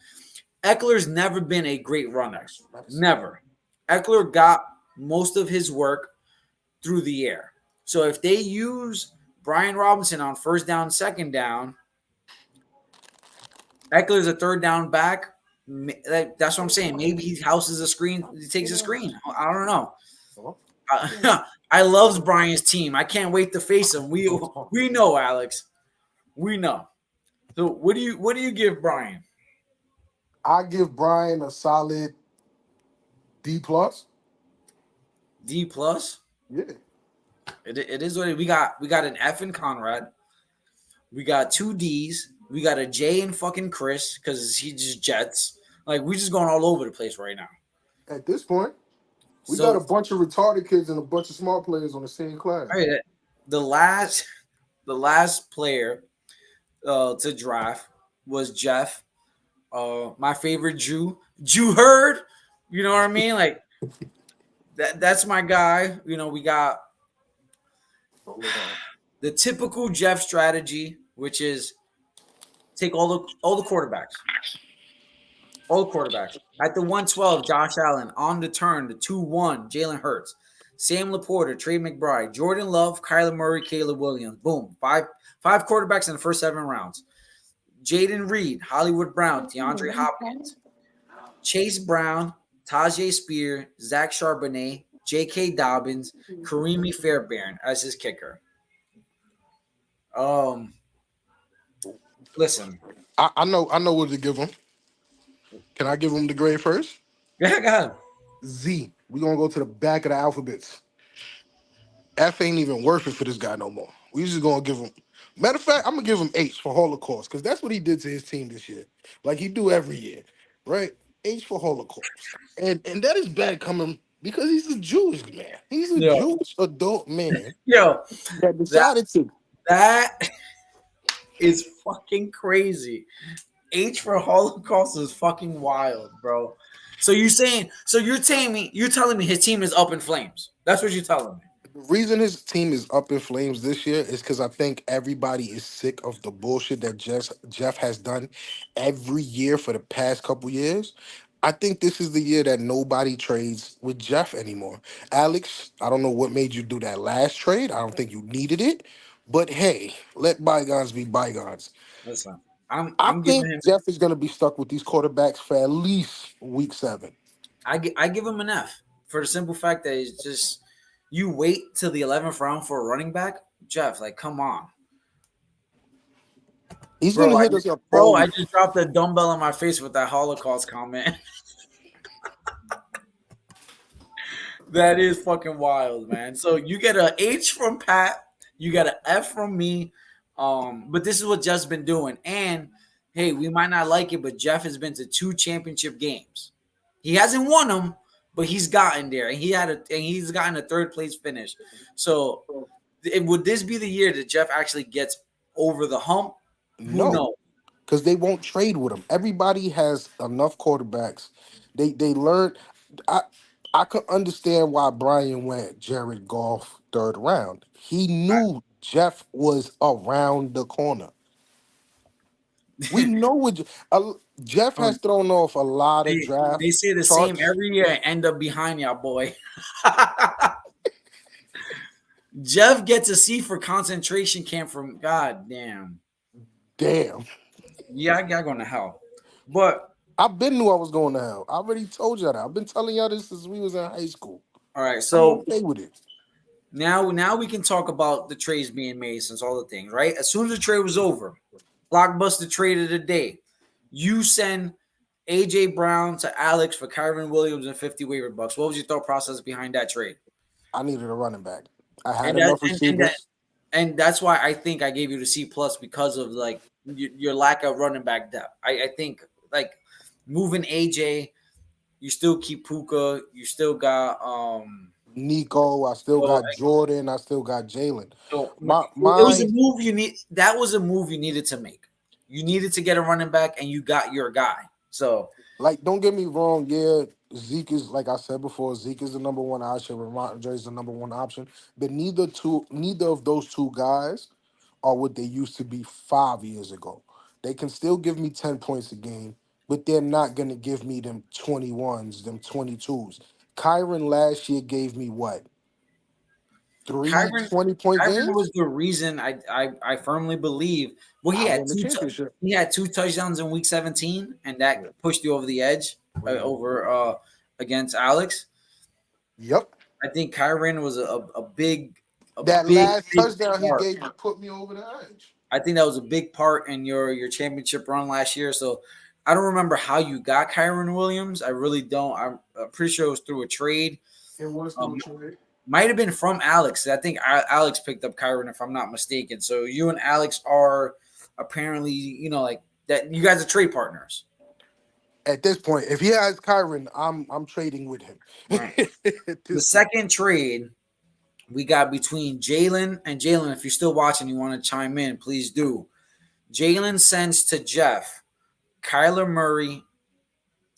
Eckler's never been a great runner. Medicine. Never. Eckler got most of his work through the air. So if they use Brian Robinson on first down, second down, Eckler's a third down back. That's what I'm saying. Maybe he houses a screen. He takes a screen. I don't know. Hello? I loves Brian's team. I can't wait to face him. We know, Alex. We know. So what do you give Brian? I give Brian a solid D plus. D plus. Yeah. It is what we got. We got an F in Conrad. We got two D's. We got a J in fucking Chris because he just jets. Like we just going all over the place right now. At this point, we got a So bunch of retarded kids and a bunch of smart players on the same class. all right, the last player to draft was Jeff. My favorite Jew herd. You know what I mean? Like that's my guy. We got So look on. the typical Jeff strategy, which is take all the quarterbacks. All the quarterbacks. At the 112, Josh Allen. On the turn, the 2-1, Jalen Hurts. Sam Laporta, Trey McBride, Jordan Love, Kyler Murray, Caleb Williams. Boom. Five quarterbacks in the first 7 rounds. Jaden Reed, Hollywood Brown, DeAndre Hopkins, Chase Brown, Tajay Spear, Zach Charbonnet, J.K. Dobbins, Karimi Fairbairn as his kicker. Um, Listen. I know what to give him. Can I give him the grade first? Yeah, go ahead. Z. We're gonna go to the back of the alphabets. F ain't even worth it for this guy no more. We just gonna give him. Matter of fact, I'm gonna give him H for Holocaust because that's what he did to his team this year, like he do every year, right? H for Holocaust, and that is bad coming because he's a Jewish man. He's a Yo, Jewish adult man yo, that that decided to. that is fucking crazy. H for Holocaust is fucking wild, bro. So you're telling me his team is up in flames. That's what you're telling me. The reason his team is up in flames this year is because I think everybody is sick of the bullshit that Jeff has done every year for the past couple years. I think this is the year that nobody trades with Jeff anymore. Alex, I don't know what made you do that last trade. I don't think you needed it. But hey, let bygones be bygones. Listen, I'm I I'm giving think him Jeff is going to be stuck with these quarterbacks for at least week 7. I give him an F for the simple fact that it's just you wait till the 11th round for a running back, Jeff. Like, come on, He's going bro. to I hit us up bro, all I week. just dropped a dumbbell in my face with that Holocaust comment. That is fucking wild, man. So you get a H from Pat, you get an F from me. But this is what Jeff's been doing. And hey, we might not like it, but Jeff has been to 2 championship games. He hasn't won them, but he's gotten there, and he's gotten a third place finish. So, would this be the year that Jeff actually gets over the hump? Who No. knows? Because they won't trade with him. Everybody has enough quarterbacks. They learned. I I could understand why Brian went Jared Goff 3rd round. He knew Jeff was around the corner. We know what Jeff Oh, has thrown off a lot of they draft say the same charts. every year and end up behind y'all, boy. Jeff gets a C for concentration camp from God damn. Damn, Yeah, I got going to hell. But I've been knew I was going to hell. I already told y'all that. I've been telling y'all this since we was in high school. all right, I'm so okay with it. now we can talk about the trades being made since all the things, right? As soon as the trade was over, blockbuster trade of the day. You send AJ Brown to Alex for Kyron Williams and 50 waiver bucks. What was your thought process behind that trade? I needed a running back. I had And that enough and that receivers. and that's why I think I gave you the C plus because of like your lack of running back depth. I think like moving AJ, you still keep Puka, you still got Nico, I still so, got Jordan, I still got Jalen. so My it was a my move you need. That was a move you needed to make. You needed to get a running back, and you got your guy. So like, don't get me wrong, yeah, Zeke is, like I said before, Zeke is the number one option, Ramondre is the number one option. But neither of those two guys are what they used to be 5 years ago. They can still give me 10 points a game, but they're not gonna give me them 21s, them 22s. Kyron last year gave me what? Three Kyron, 20 point Kyron games? was the reason I firmly believe. Well, I won the championship. he had two touchdowns in week 17, and that Yeah. pushed you over the edge over against Alex. Yep. I think Kyron was a That big last big touchdown he part. gave me put me over the edge. I think that was a big part in your championship run last year. So I don't remember how you got Kyron Williams. I really don't. I'm pretty sure it was through a trade. It was through a Um, trade. might have been from Alex. I think Alex picked up Kyron, if I'm not mistaken. So you and Alex are apparently, like that. You guys are trade partners, At this point, if he has Kyron, I'm trading with him. right? At The this point. second trade we got between Jalen and Jalen. If you're still watching, you want to chime in, please do. Jalen sends to Jeff Kyler Murray.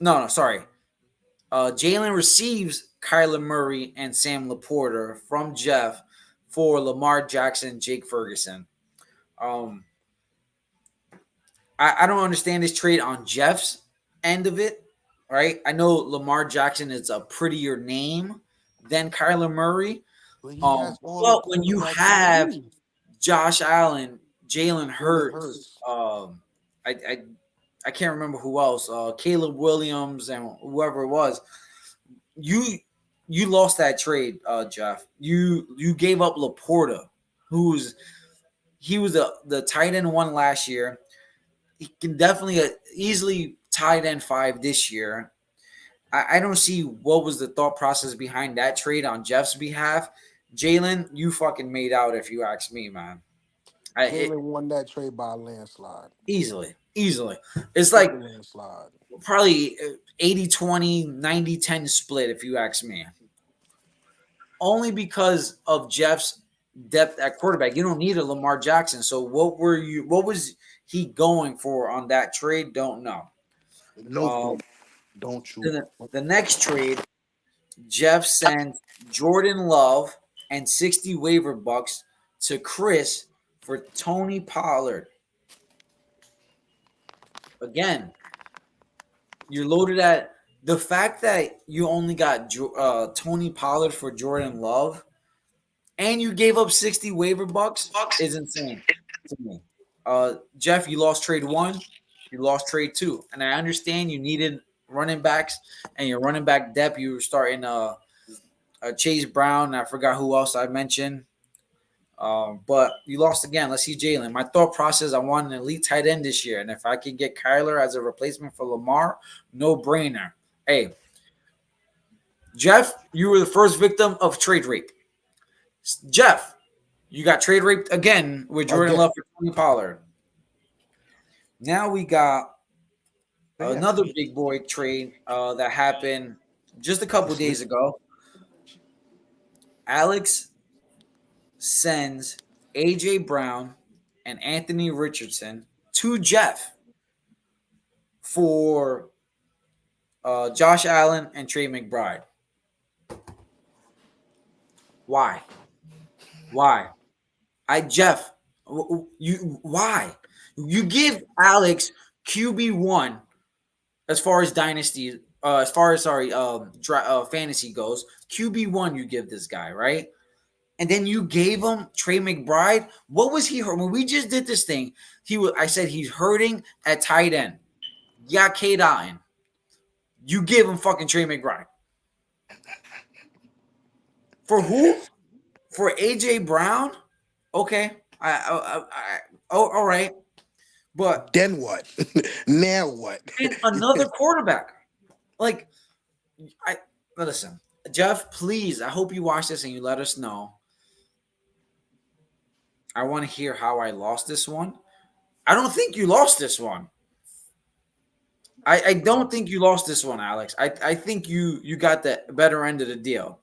No, sorry. Jalen receives Kyler Murray and Sam Laporta from Jeff for Lamar Jackson, Jake Ferguson. Um, I don't understand this trade on Jeff's end of it, right? I know Lamar Jackson is a prettier name than Kyler Murray. But he has all the But when you quarterbacks in the have league. Josh Allen, Jalen Jalen Hurts, Hurts. I, I I can't remember who else, Caleb Williams and whoever it was. You you lost that trade, Jeff. You gave up Laporta, who's he was the tight end one last year. He can definitely easily tight end five this year. I don't see what was the thought process behind that trade on Jeff's behalf. Jalen, you fucking made out if you ask me, man. Jalen won that trade by a landslide. Easily. It's like Triple landslide. probably 80-20, 90-10 split if you ask me. Only because of Jeff's depth at quarterback. You don't need a Lamar Jackson. So what was he going for on that trade? Don't know. No Um, clue. Don't you? the next trade, Jeff sent Jordan Love and 60 waiver bucks to Chris for Tony Pollard. Again, you're loaded at the fact that you only got Tony Pollard for Jordan Love and you gave up 60 waiver bucks is insane to me. Jeff, you lost trade one, you lost trade two, and I understand you needed running backs and your running back depth. You were starting Chase Brown. I forgot who else I mentioned. But you lost again. Let's see Jalen. My thought process: I want an elite tight end this year, and if I could get Kyler as a replacement for Lamar, no brainer. Hey, Jeff, you were the first victim of trade rape. Jeff, you got trade raped again with Jordan Again. Love for Tony Pollard. Now we got Yeah. another big boy trade that happened just a couple This week. days ago. Alex sends AJ Brown and Anthony Richardson to Jeff for Josh Allen and Trey McBride. Why? Why? Jeff, you why? You give Alex QB1 as far as dynasty, as far as fantasy goes. QB1, you give this guy right, and then you gave him Trey McBride. What was he hurt when we just did this thing? I said he's hurting at tight end. Yeah, Kate Allen. You give him fucking Trey McBride for who? For AJ Brown? Okay, oh, all right. But Then what? Now what? and another quarterback. Like I listen, Jeff, please. I hope you watch this and you let us know. I want to hear how I lost this one. I don't think you lost this one. I don't think you lost this one, Alex. I think you got the better end of the deal.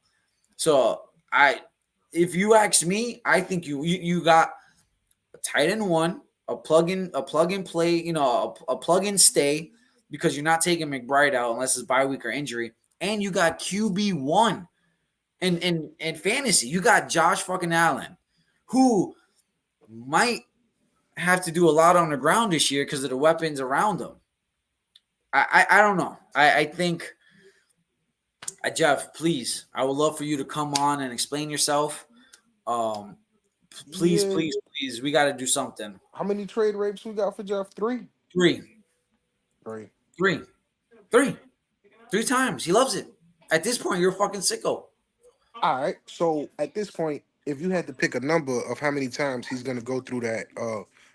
So I, if you ask me, I think you got a tight end one, a plug and play, a plug and stay because you're not taking McBride out unless it's bye week or injury, and you got QB1 in fantasy. You got Josh fucking Allen, who might have to do a lot on the ground this year because of the weapons around him. I don't know. I think Jeff, please, I would love for you to come on and explain yourself. Um, please, Yeah. please, please, we got to do something. How many trade rapes we got for Jeff? Three. Three, Three. three, three, three times. He loves it. At this point, you're a fucking sicko. All right. So at this point, if you had to pick a number of how many times he's gonna go through that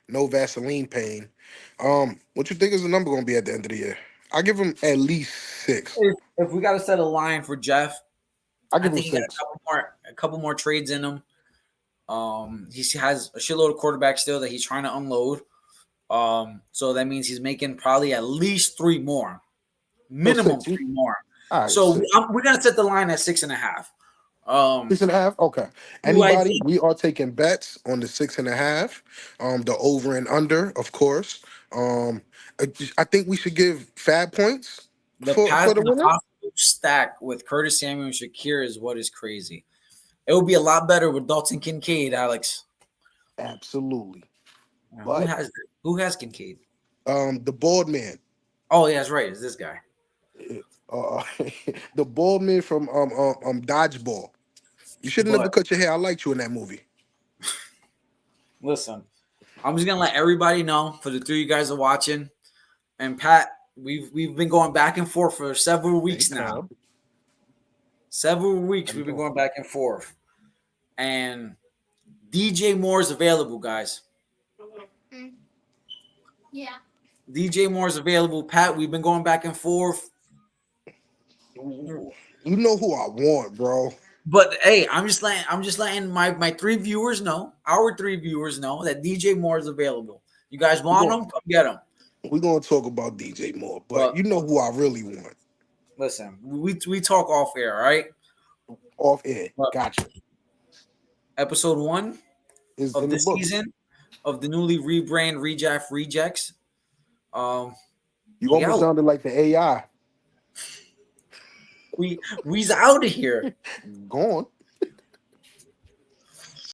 no Vaseline pain, what you think is the number gonna be at the end of the year? I give him at least six. If we got to set a line for Jeff, I I give him think he got six. a couple more trades in him. He has a shitload of quarterbacks still that he's trying to unload. So that means he's making probably at least three more, So minimum six. three more. All right, So six. we're gonna set the line at 6.5. Um, 6.5. Okay. who I Anybody? think We are taking bets on the 6.5. The over and under, of course. I think we should give Fab points for the the winner. possible stack with Curtis Samuel and Shakir is what is crazy. It would be a lot better with Dalton Kincaid, Alex. Absolutely. Who But has who has Kincaid? the bald man. Oh yeah, that's right. It's this guy. Uh, the bald man from Dodgeball. You should have never But cut your hair. I liked you in that movie. listen, I'm just gonna let everybody know for the three of you guys are watching. And Pat, we've been going back and forth for several Hey, weeks now. calm. Several weeks How you we've been doing? going back and forth. And DJ Moore is available, guys. Yeah. DJ Moore is available. Pat, we've been going back and forth. You know who I want, bro. But hey, I'm just letting my three viewers know, our three viewers know that DJ Moore is available. You guys We're want going him? Come get him. we're gonna talk about DJ Moore, but But you know who I really want. listen, we talk off air, all right? Off air. But Gotcha. episode 1 Is of in the the books. season of the newly rebrand Redraft Rejects. You We almost out. sounded like the AI. We's out of here. Gone.